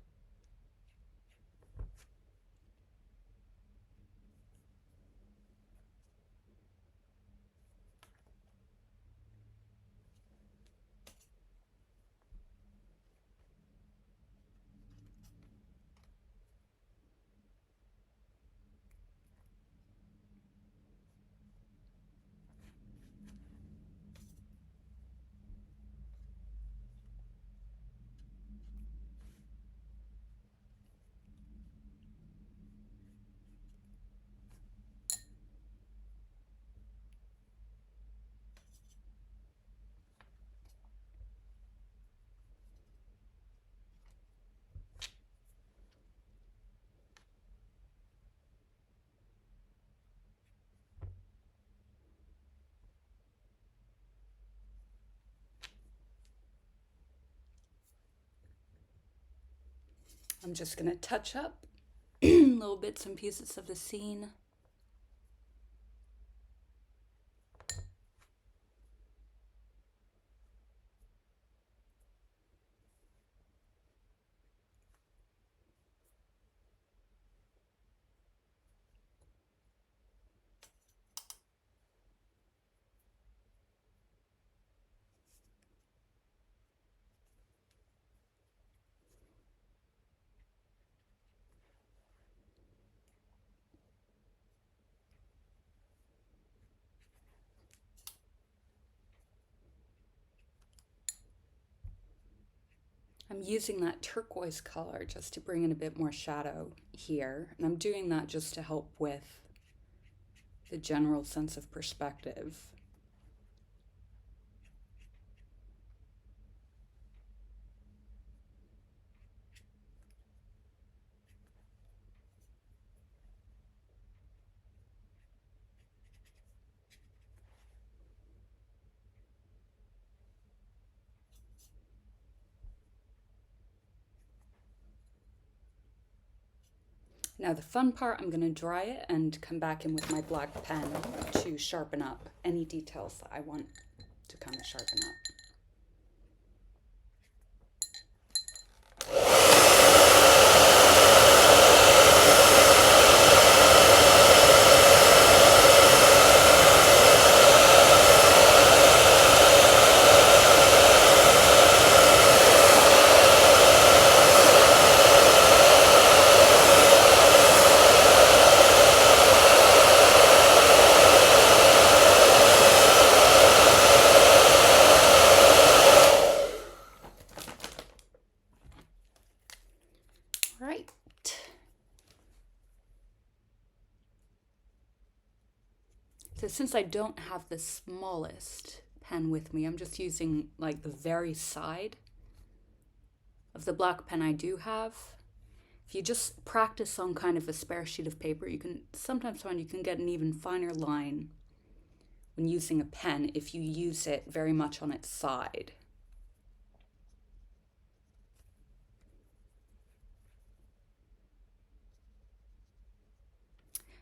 I'm just going to touch up little bits and pieces of the scene. I'm using that turquoise color just to bring in a bit more shadow here. And I'm doing that just to help with the general sense of perspective. Now the fun part, I'm going to dry it and come back in with my black pen to sharpen up any details that I want to kind of sharpen up. Right. So since I don't have the smallest pen with me, I'm just using like the very side of the black pen I do have. If you just practice on kind of a spare sheet of paper, you can sometimes find you can get an even finer line when using a pen if you use it very much on its side.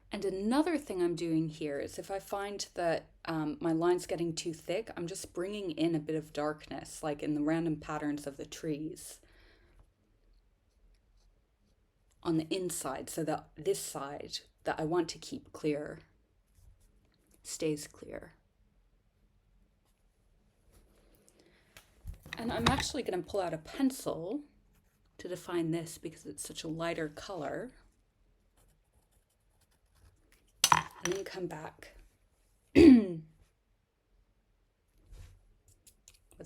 And another thing I'm doing here is if I find that my line's getting too thick, I'm just bringing in a bit of darkness, like in the random patterns of the trees on the inside, so that this side that I want to keep clear stays clear. And I'm actually going to pull out a pencil to define this because it's such a lighter color. And then come back with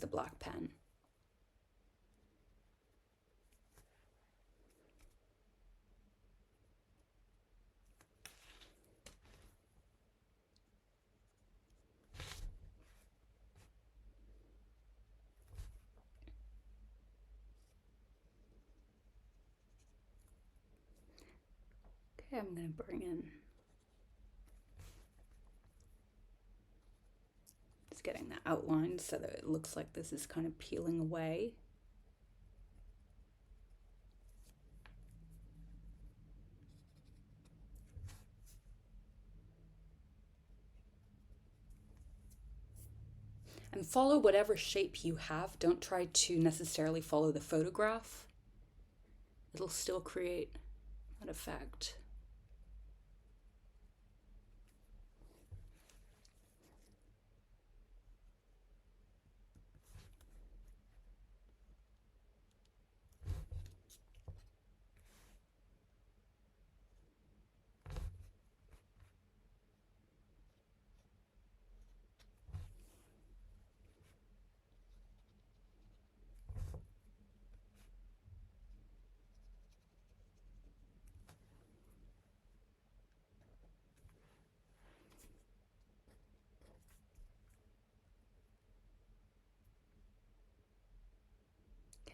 a black pen. Okay, I'm going to bring in, just getting the outline so that it looks like this is kind of peeling away. And follow whatever shape you have. Don't try to necessarily follow the photograph. It'll still create an effect.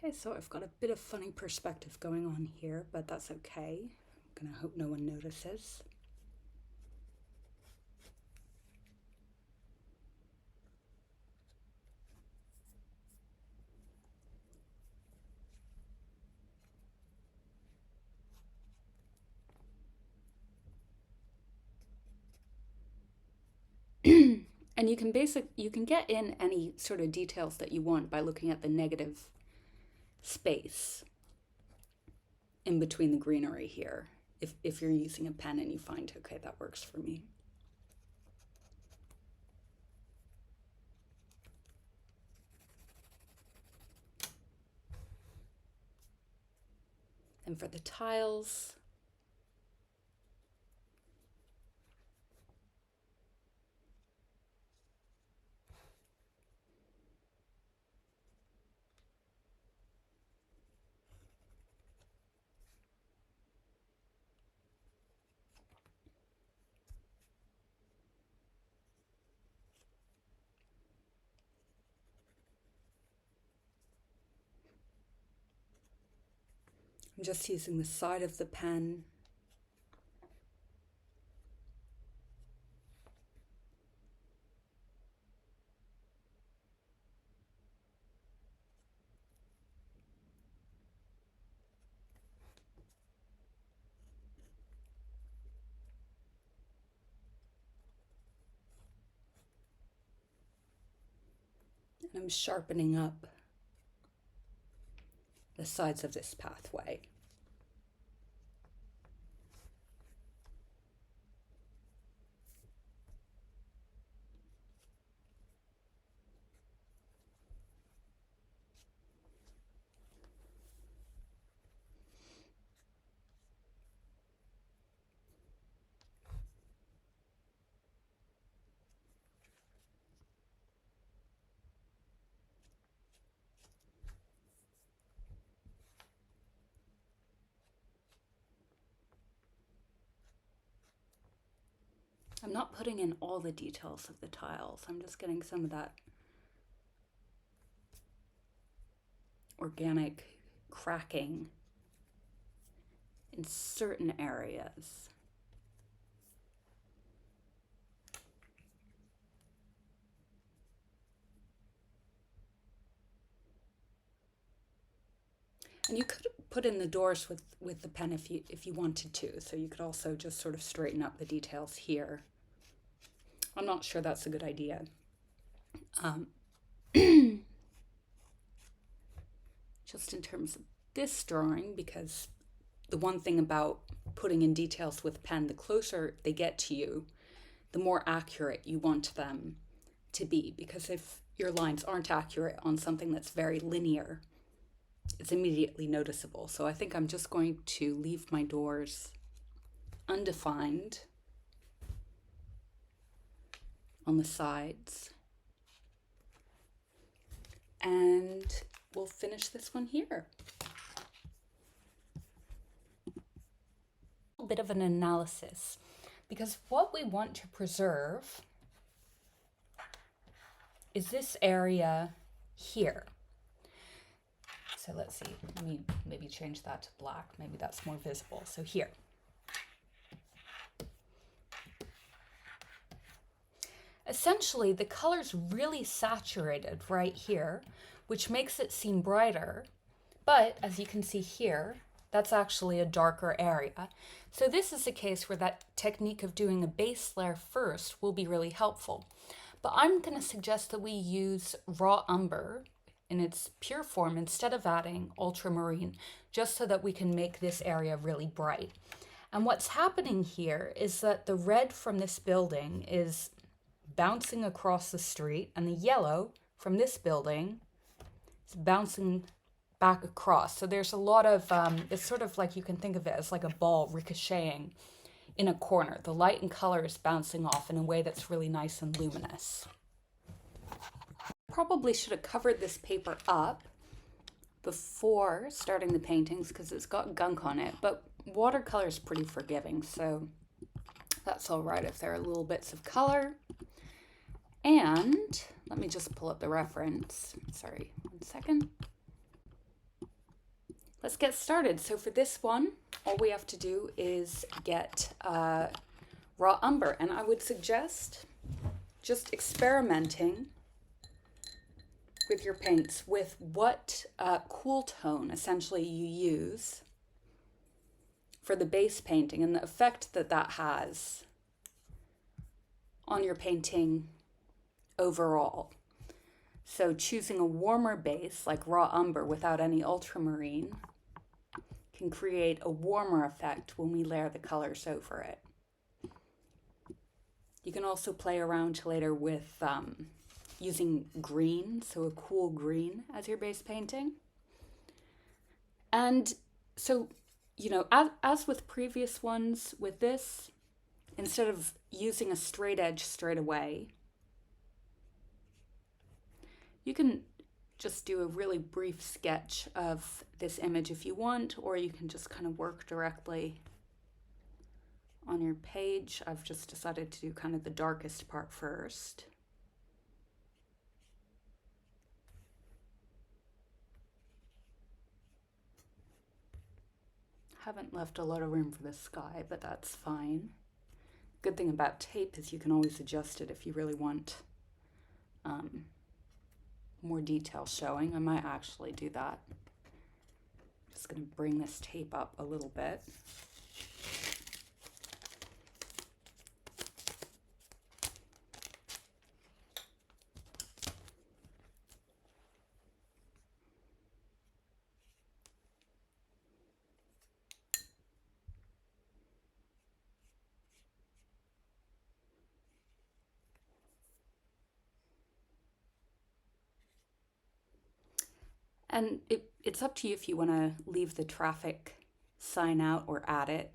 Okay, so I've got a bit of funny perspective going on here, but that's okay. I'm gonna hope no one notices. And you can get in any sort of details that you want by looking at the negative space in between the greenery here. If you're using a pen and you find, okay, that works for me. And for the tiles, I'm just using the side of the pen. And I'm sharpening up the sides of this pathway. I'm not putting in all the details of the tiles. I'm just getting some of that organic cracking in certain areas. And you could put in the doors with the pen if you wanted to. So you could also just sort of straighten up the details here. I'm not sure that's a good idea. Just in terms of this drawing, because the one thing about putting in details with pen, the closer they get to you, the more accurate you want them to be. Because if your lines aren't accurate on something that's very linear, it's immediately noticeable. So I think I'm just going to leave my doors undefined on the sides. And we'll finish this one here. A bit of an analysis, because what we want to preserve is this area here. So let's see, let me maybe change that to black. Maybe that's more visible. So here. Essentially, the color's really saturated right here, which makes it seem brighter. But as you can see here, that's actually a darker area. So this is a case where that technique of doing a base layer first will be really helpful. But I'm going to suggest that we use raw umber in its pure form instead of adding ultramarine, just so that we can make this area really bright. And what's happening here is that the red from this building is bouncing across the street, and the yellow from this building is bouncing back across. So there's a lot of, it's sort of like, you can think of it as like a ball ricocheting in a corner. The light and color is bouncing off in a way that's really nice and luminous. Probably should have covered this paper up before starting the paintings because it's got gunk on it, but watercolor is pretty forgiving, so that's all right if there are little bits of color. And let me just pull up the reference. Sorry, 1 second. Let's get started. So for this one, all we have to do is get raw umber, and I would suggest just experimenting with your paints with what cool tone essentially you use for the base painting and the effect that that has on your painting overall. So choosing a warmer base like raw umber without any ultramarine can create a warmer effect when we layer the colors over it. You can also play around later with using green, so a cool green as your base painting. And so, you know, as with previous ones, with this, instead of using a straight edge straight away, you can just do a really brief sketch of this image if you want, or you can just kind of work directly on your page. I've just decided to do kind of the darkest part first. Haven't left a lot of room for the sky, but that's fine. Good thing about tape is you can always adjust it if you really want more detail showing. I might actually do that. Just going to bring this tape up a little bit. And it's up to you if you want to leave the traffic sign out or add it.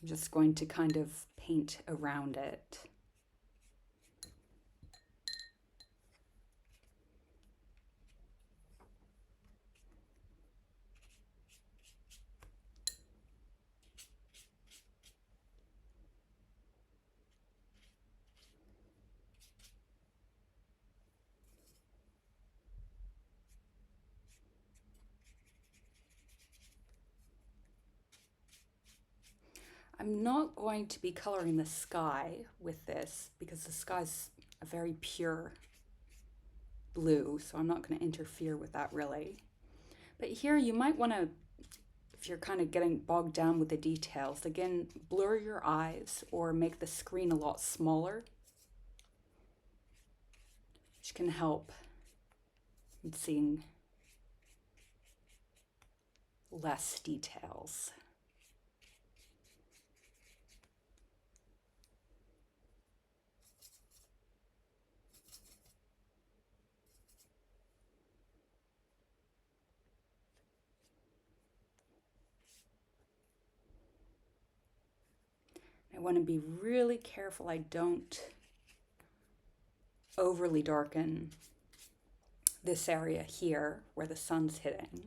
I'm just going to kind of paint around it. I'm not going to be coloring the sky with this because the sky's a very pure blue, so I'm not going to interfere with that really. But here you might want to, if you're kind of getting bogged down with the details, again, blur your eyes or make the screen a lot smaller, which can help in seeing less details. I want to be really careful I don't overly darken this area here where the sun's hitting.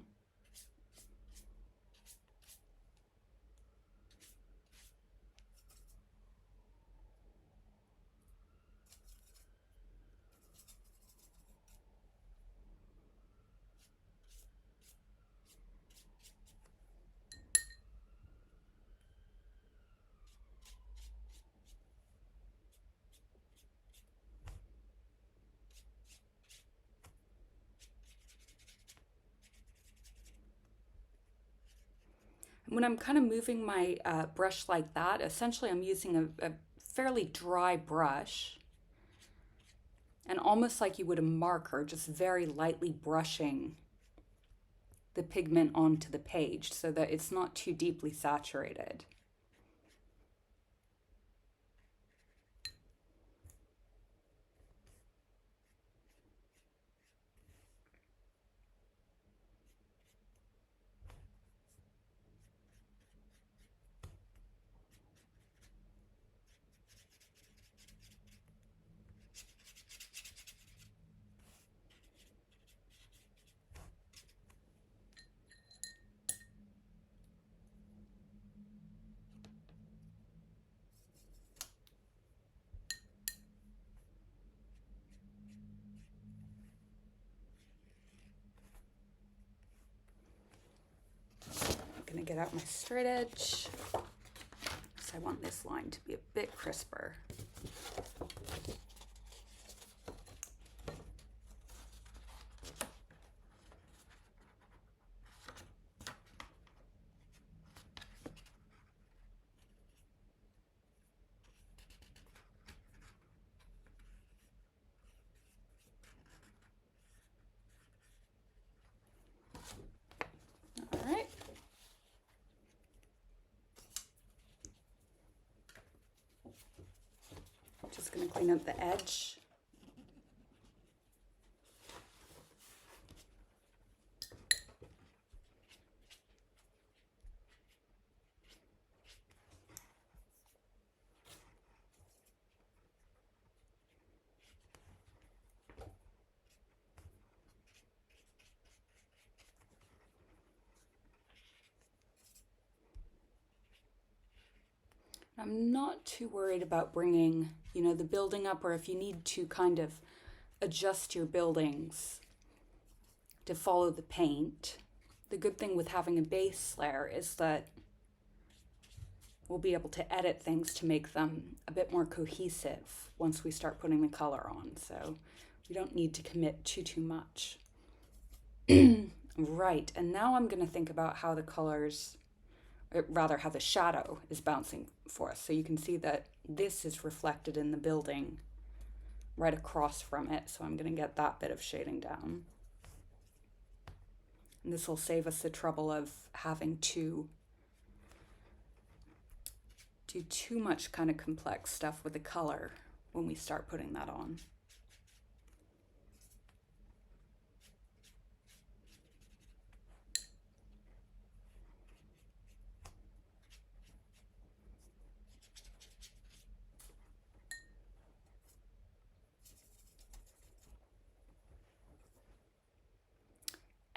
When I'm kind of moving my brush like that, essentially I'm using a fairly dry brush and almost like you would a marker, just very lightly brushing the pigment onto the page so that it's not too deeply saturated. I'm gonna get out my straight edge because I want this line to be a bit crisper. All right. Just going to clean up the edge. I'm not too worried about bringing, the building up, or if you need to kind of adjust your buildings to follow the paint. The good thing with having a base layer is that we'll be able to edit things to make them a bit more cohesive once we start putting the color on. So we don't need to commit too much. Right, and now I'm going to think about how the colors, or rather how the shadow is bouncing for us. So you can see that this is reflected in the building right across from it. So I'm going to get that bit of shading down. And this will save us the trouble of having to do too much kind of complex stuff with the color when we start putting that on.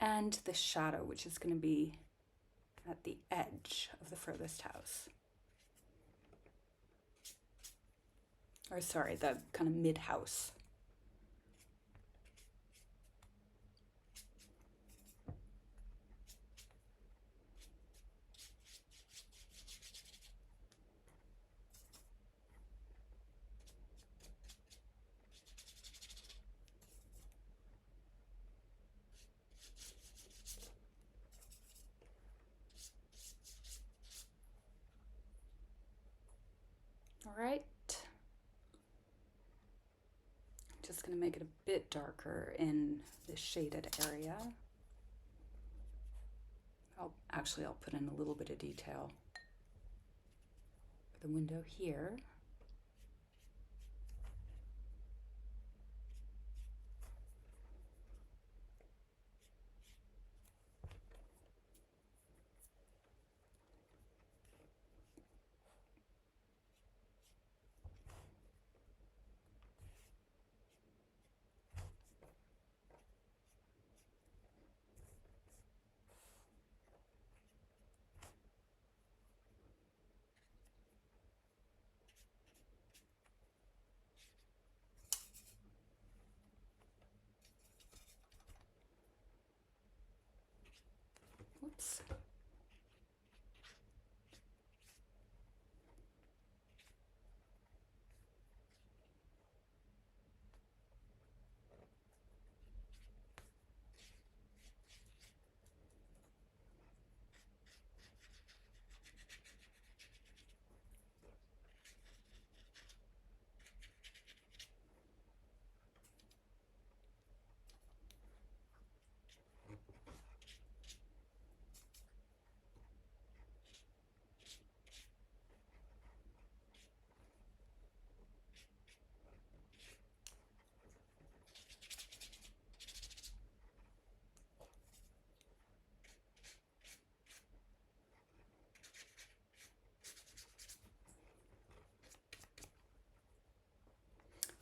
And the shadow, which is going to be at the edge of the furthest house. Or sorry, the kind of mid-house. All right. Just going to make it a bit darker in the shaded area. I'll put in a little bit of detail for the window here. Whoops.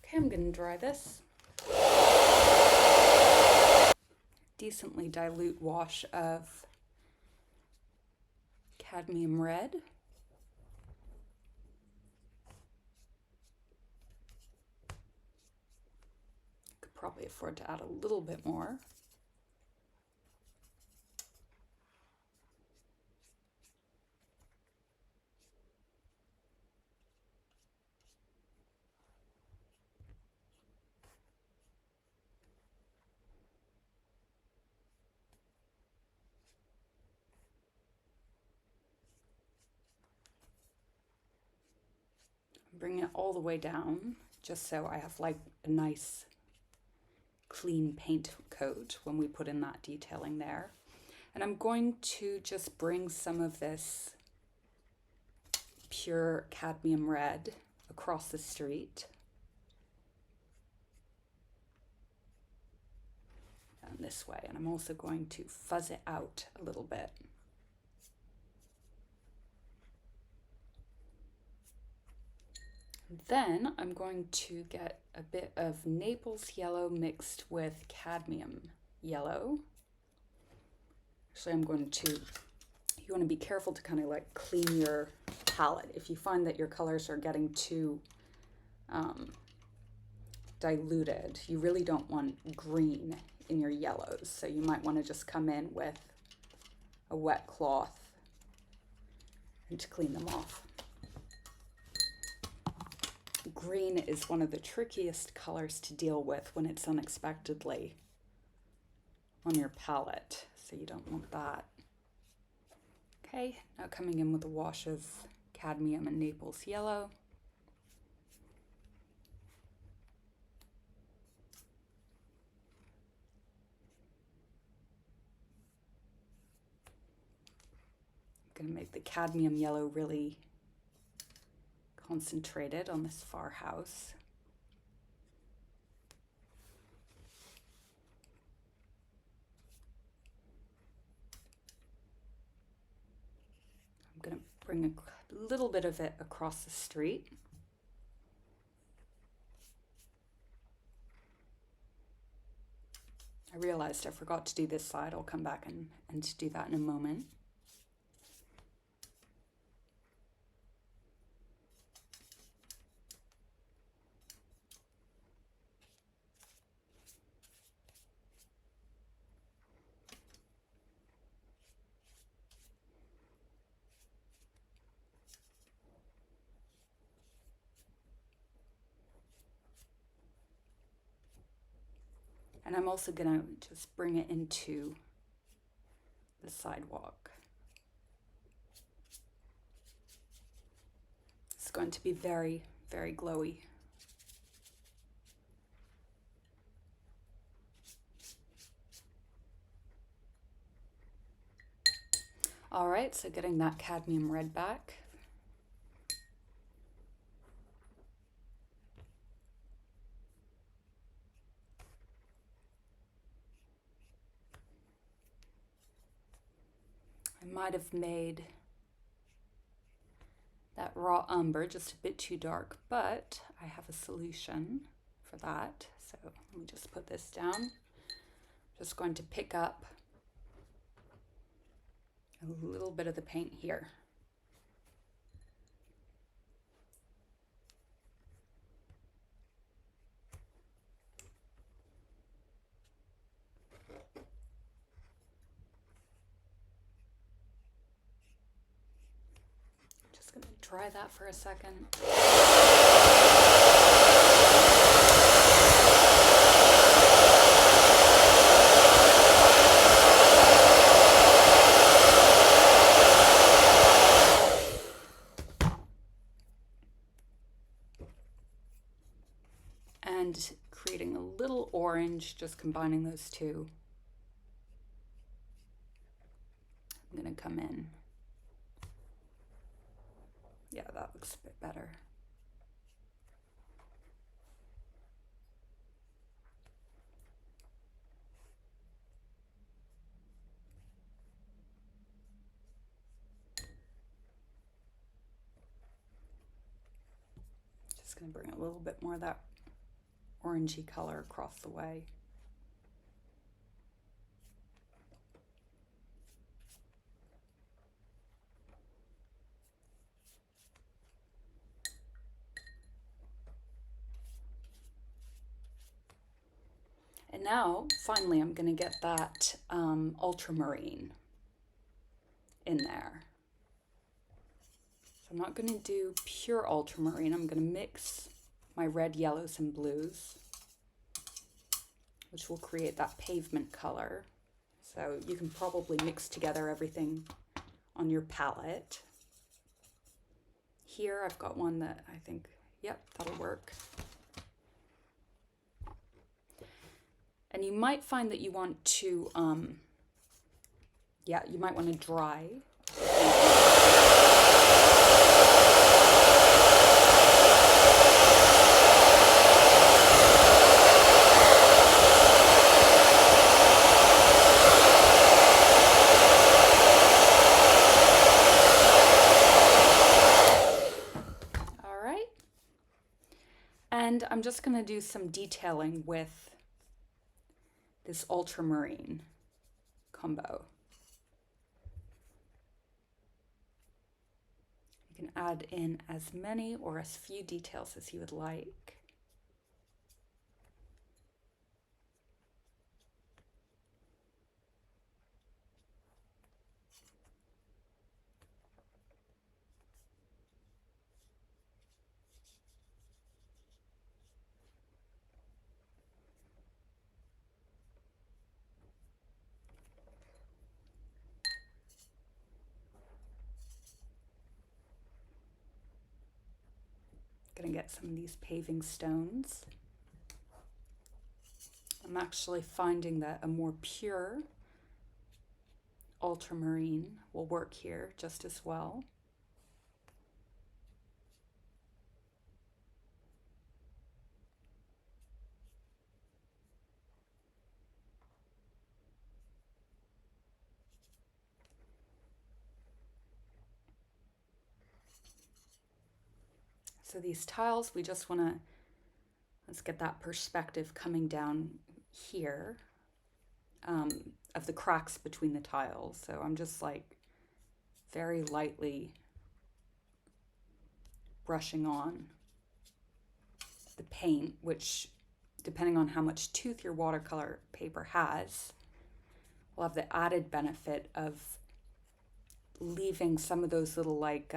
Okay, I'm going to dry this. Decently dilute wash of cadmium red. Could probably afford to add a little bit more. Bring it all the way down, just so I have like a nice clean paint coat when we put in that detailing there. And I'm going to just bring some of this pure cadmium red across the street. And this way. And I'm also going to fuzz it out a little bit. Then I'm going to get a bit of Naples yellow mixed with cadmium yellow. Actually, you want to be careful to kind of like clean your palette. If you find that your colors are getting too diluted, you really don't want green in your yellows. So you might want to just come in with a wet cloth and to clean them off. Green is one of the trickiest colors to deal with when it's unexpectedly on your palette, so you don't want that. Okay, now coming in with a wash of cadmium and Naples yellow. I'm going to make the cadmium yellow really concentrated on this far house. I'm going to bring a little bit of it across the street. I realized I forgot to do this side. I'll come back and to do that in a moment. And I'm also going to just bring it into the sidewalk. It's going to be very, very glowy. All right, so getting that cadmium red back. I might have made that raw umber just a bit too dark, but I have a solution for that. So let me just put this down. Just going to pick up a little bit of the paint here. Just going to dry that for a second. And creating a little orange, just combining those two. I'm going to come in. Yeah, that looks a bit better. Just going to bring a little bit more of that orangey color across the way. And now, finally, I'm going to get that ultramarine in there. So I'm not going to do pure ultramarine. I'm going to mix my red, yellows, and blues, which will create that pavement color. So you can probably mix together everything on your palette. Here I've got one that I think, yep, that'll work. And you might find that you want to, you might want to dry. All right. And I'm just going to do some detailing with this ultramarine combo. You can add in as many or as few details as you would like. Gonna get some of these paving stones. I'm actually finding that a more pure ultramarine will work here just as well. So these tiles, we just want to, let's get that perspective coming down here of the cracks between the tiles. So I'm just like very lightly brushing on the paint, which depending on how much tooth your watercolor paper has, will have the added benefit of leaving some of those little like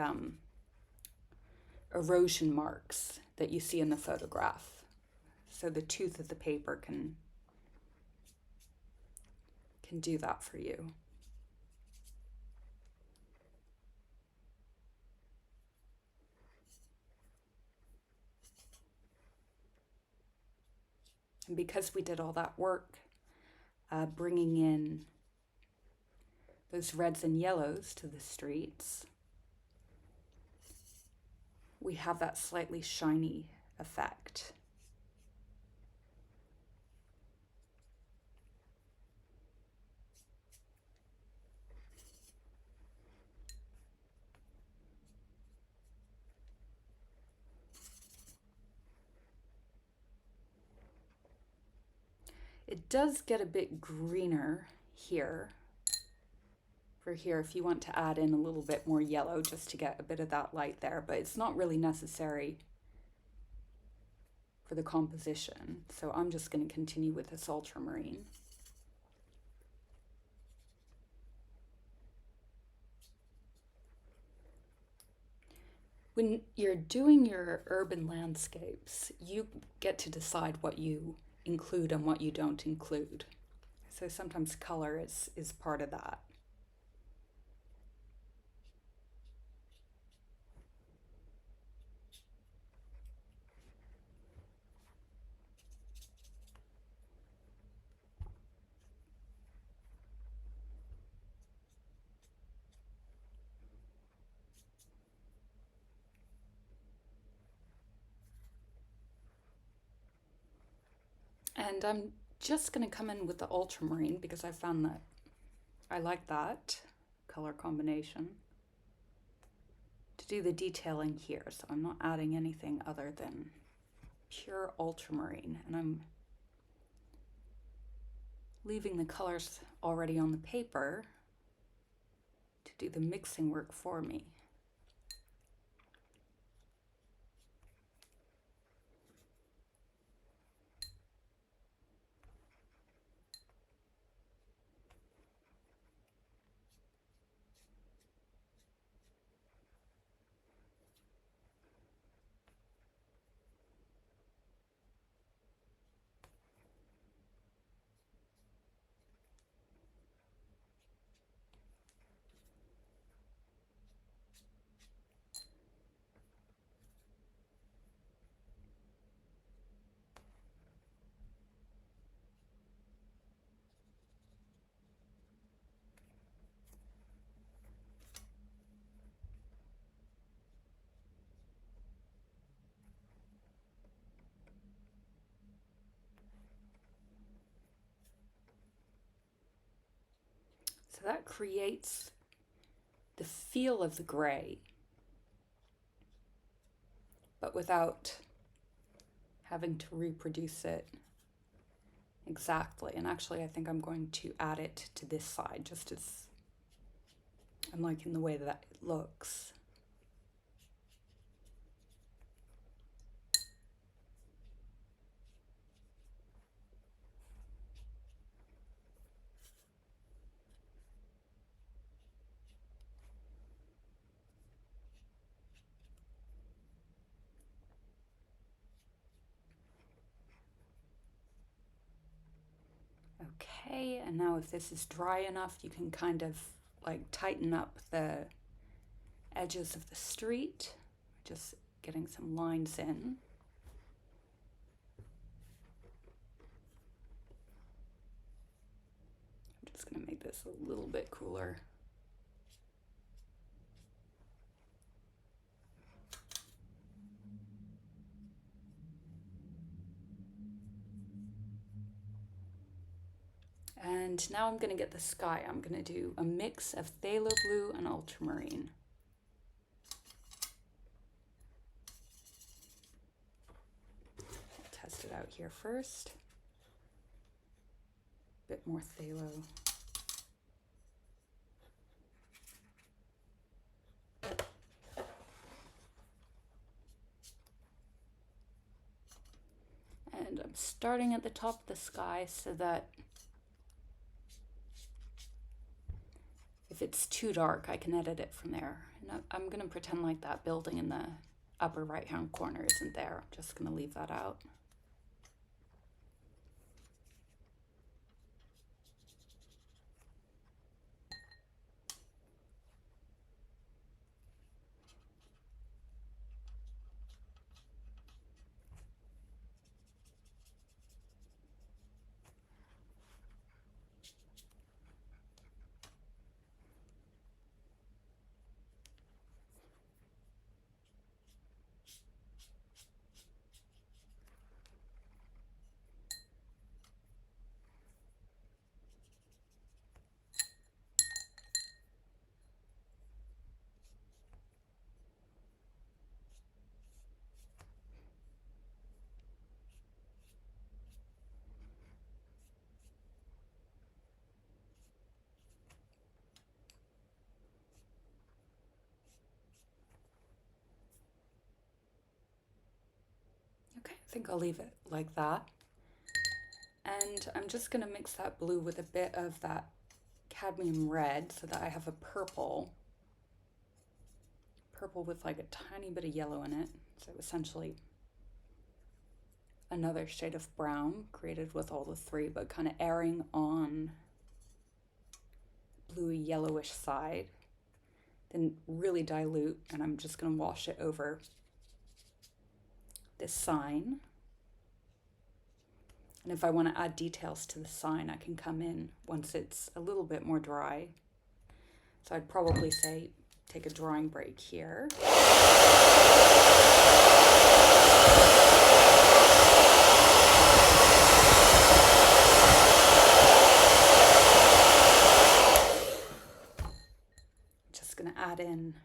erosion marks that you see in the photograph. So the tooth of the paper can do that for you. And because we did all that work, bringing in those reds and yellows to the streets, we have that slightly shiny effect. It does get a bit greener here. For here, if you want to add in a little bit more yellow just to get a bit of that light there, but it's not really necessary for the composition. So I'm just going to continue with this ultramarine. When you're doing your urban landscapes, you get to decide what you include and what you don't include. So sometimes color is part of that. And I'm just going to come in with the ultramarine because I found that I like that color combination to do the detailing here. So I'm not adding anything other than pure ultramarine, and I'm leaving the colors already on the paper to do the mixing work for me. So that creates the feel of the gray, but without having to reproduce it exactly. And actually, I think I'm going to add it to this side just as I'm liking the way that it looks. Okay, and now if this is dry enough, you can kind of like tighten up the edges of the street, just getting some lines in. I'm just going to make this a little bit cooler. And now I'm going to get the sky. I'm going to do a mix of phthalo blue and ultramarine. I'll test it out here first. A bit more phthalo. And I'm starting at the top of the sky so that if it's too dark, I can edit it from there. And I'm going to pretend like that building in the upper right-hand corner isn't there. I'm just going to leave that out. think I'll leave it like that. And I'm just going to mix that blue with a bit of that cadmium red so that I have a purple with like a tiny bit of yellow in it. So essentially another shade of brown created with all the three, but kind of erring on bluey yellowish side. Then really dilute, and I'm just going to wash it over this sign. And if I want to add details to the sign, I can come in once it's a little bit more dry. So I'd probably say take a drawing break here. Just going to add in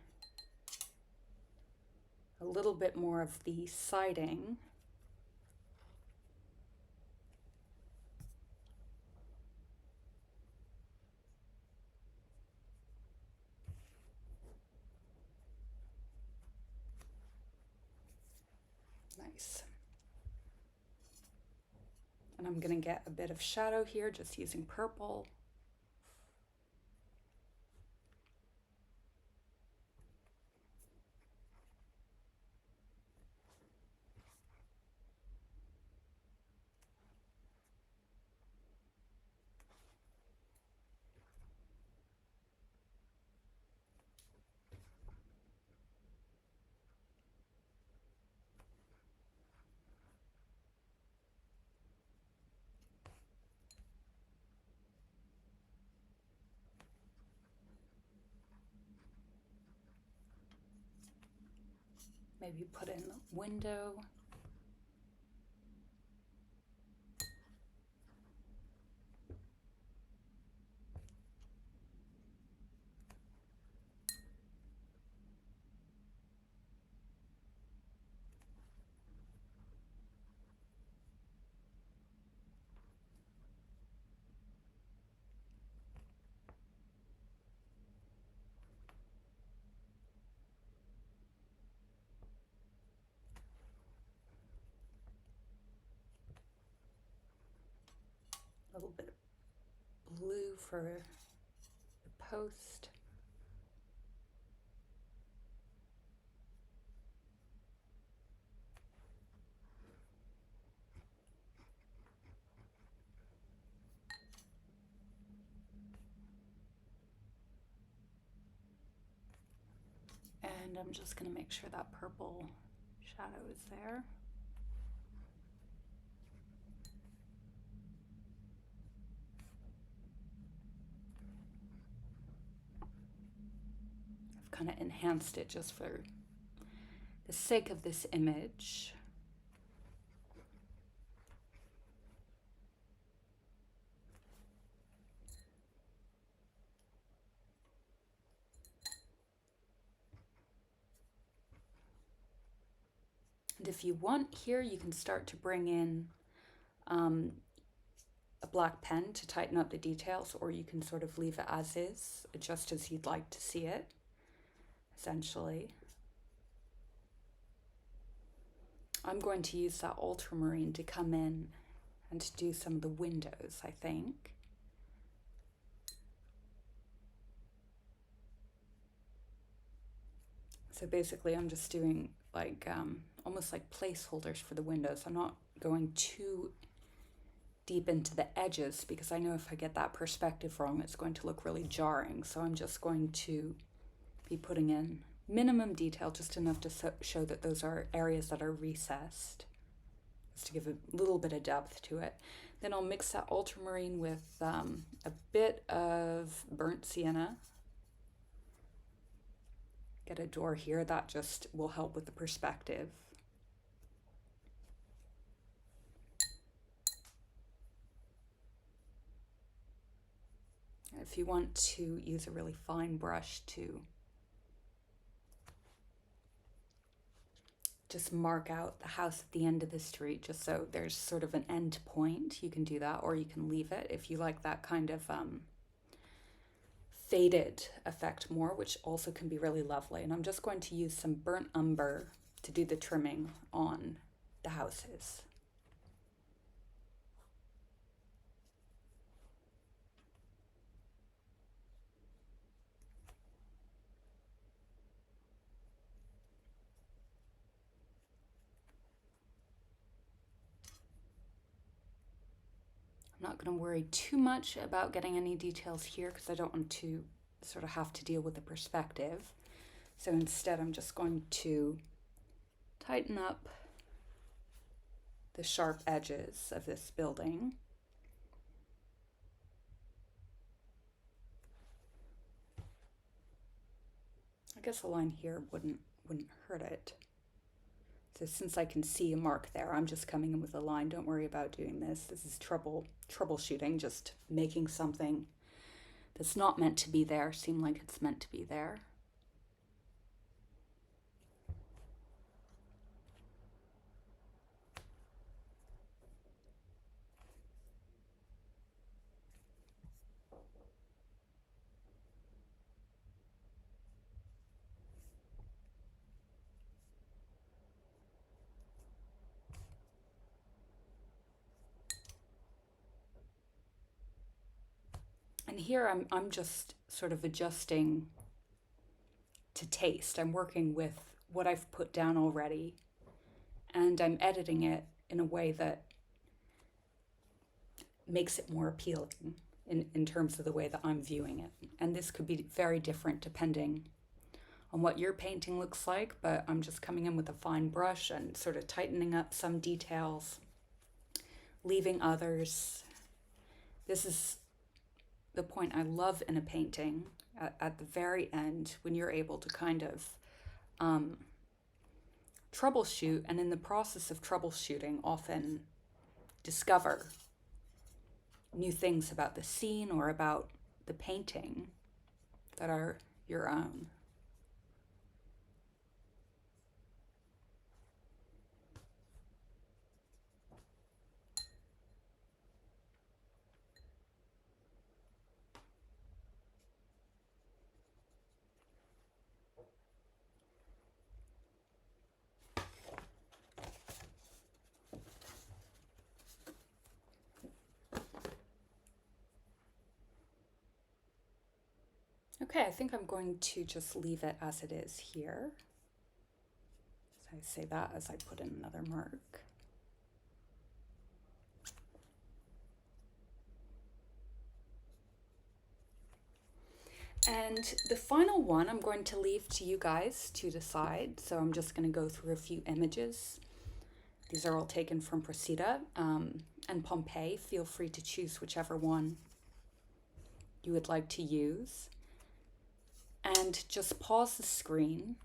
a little bit more of the siding. Nice. And I'm going to get a bit of shadow here just using purple. Maybe put in the window. A little bit of blue for the post. And I'm just going to make sure that purple shadow is there. I've kind of enhanced it just for the sake of this image. And if you want here, you can start to bring in a black pen to tighten up the details, or you can sort of leave it as is, just as you'd like to see it, essentially. I'm going to use that ultramarine to come in and to do some of the windows, I think. So basically I'm just doing like almost like placeholders for the windows. I'm not going too deep into the edges because I know if I get that perspective wrong, it's going to look really jarring. So I'm just going to be putting in minimum detail, just enough to show that those are areas that are recessed, just to give a little bit of depth to it. Then I'll mix that ultramarine with a bit of burnt sienna. Get a door here, that just will help with the perspective. If you want to use a really fine brush to just mark out the house at the end of the street, just so there's sort of an end point, you can do that, or you can leave it if you like that kind of faded effect more, which also can be really lovely. And I'm just going to use some burnt umber to do the trimming on the houses. I'm not going to worry too much about getting any details here because I don't want to sort of have to deal with the perspective. So instead, I'm just going to tighten up the sharp edges of this building. I guess a line here wouldn't hurt it. So since I can see a mark there, I'm just coming in with a line. Don't worry about doing this. This is troubleshooting, just making something that's not meant to be there seem like it's meant to be there. And here I'm just sort of adjusting to taste. I'm working with what I've put down already, and I'm editing it in a way that makes it more appealing in terms of the way that I'm viewing it. And this could be very different depending on what your painting looks like, but I'm just coming in with a fine brush and sort of tightening up some details, leaving others. This is the point I love in a painting, at the very end, when you're able to kind of troubleshoot, and in the process of troubleshooting often discover new things about the scene or about the painting that are your own. Okay, I think I'm going to just leave it as it is here. So I say that as I put in another mark. And the final one I'm going to leave to you guys to decide. So I'm just going to go through a few images. These are all taken from Procida and Pompeii. Feel free to choose whichever one you would like to use. And just pause the screen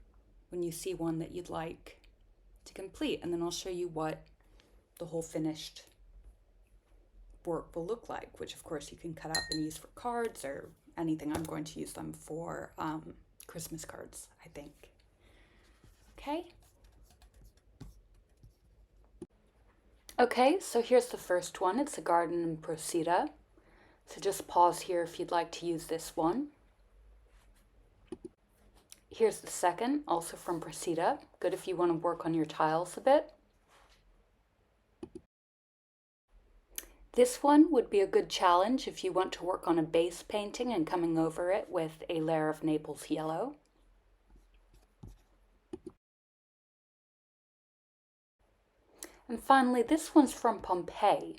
when you see one that you'd like to complete. And then I'll show you what the whole finished work will look like, which of course you can cut up and use for cards or anything. I'm going to use them for Christmas cards, I think. Okay. Okay, so here's the first one. It's a garden in Procida. So just pause here if you'd like to use this one. Here's the second, also from Procida. Good if you want to work on your tiles a bit. This one would be a good challenge if you want to work on a base painting and coming over it with a layer of Naples yellow. And finally, this one's from Pompeii.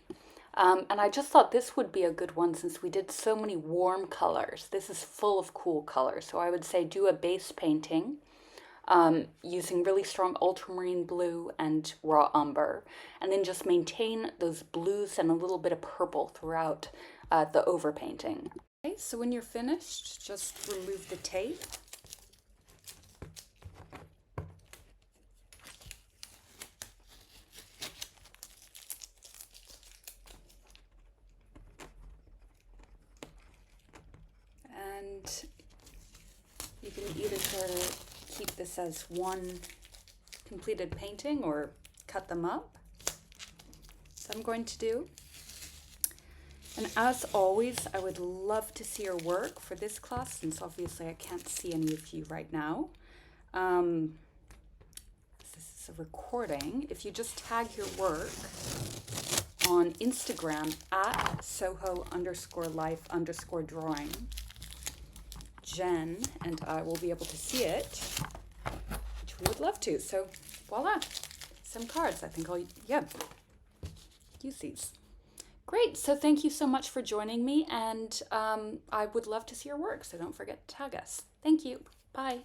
And I just thought this would be a good one since we did so many warm colors. This is full of cool colors. So I would say do a base painting using really strong ultramarine blue and raw umber. And then just maintain those blues and a little bit of purple throughout the overpainting. Okay, so when you're finished, just remove the tape. And you can either sort of keep this as one completed painting or cut them up. So I'm going to do. And as always, I would love to see your work for this class, since obviously I can't see any of you right now. This is a recording, if you just tag your work on Instagram at Soho_life_drawing, Jen and I will be able to see it, which we would love to. So voila, some cards. I think I'll, use these. Great. So thank you so much for joining me, and I would love to see your work. So don't forget to tag us. Thank you. Bye.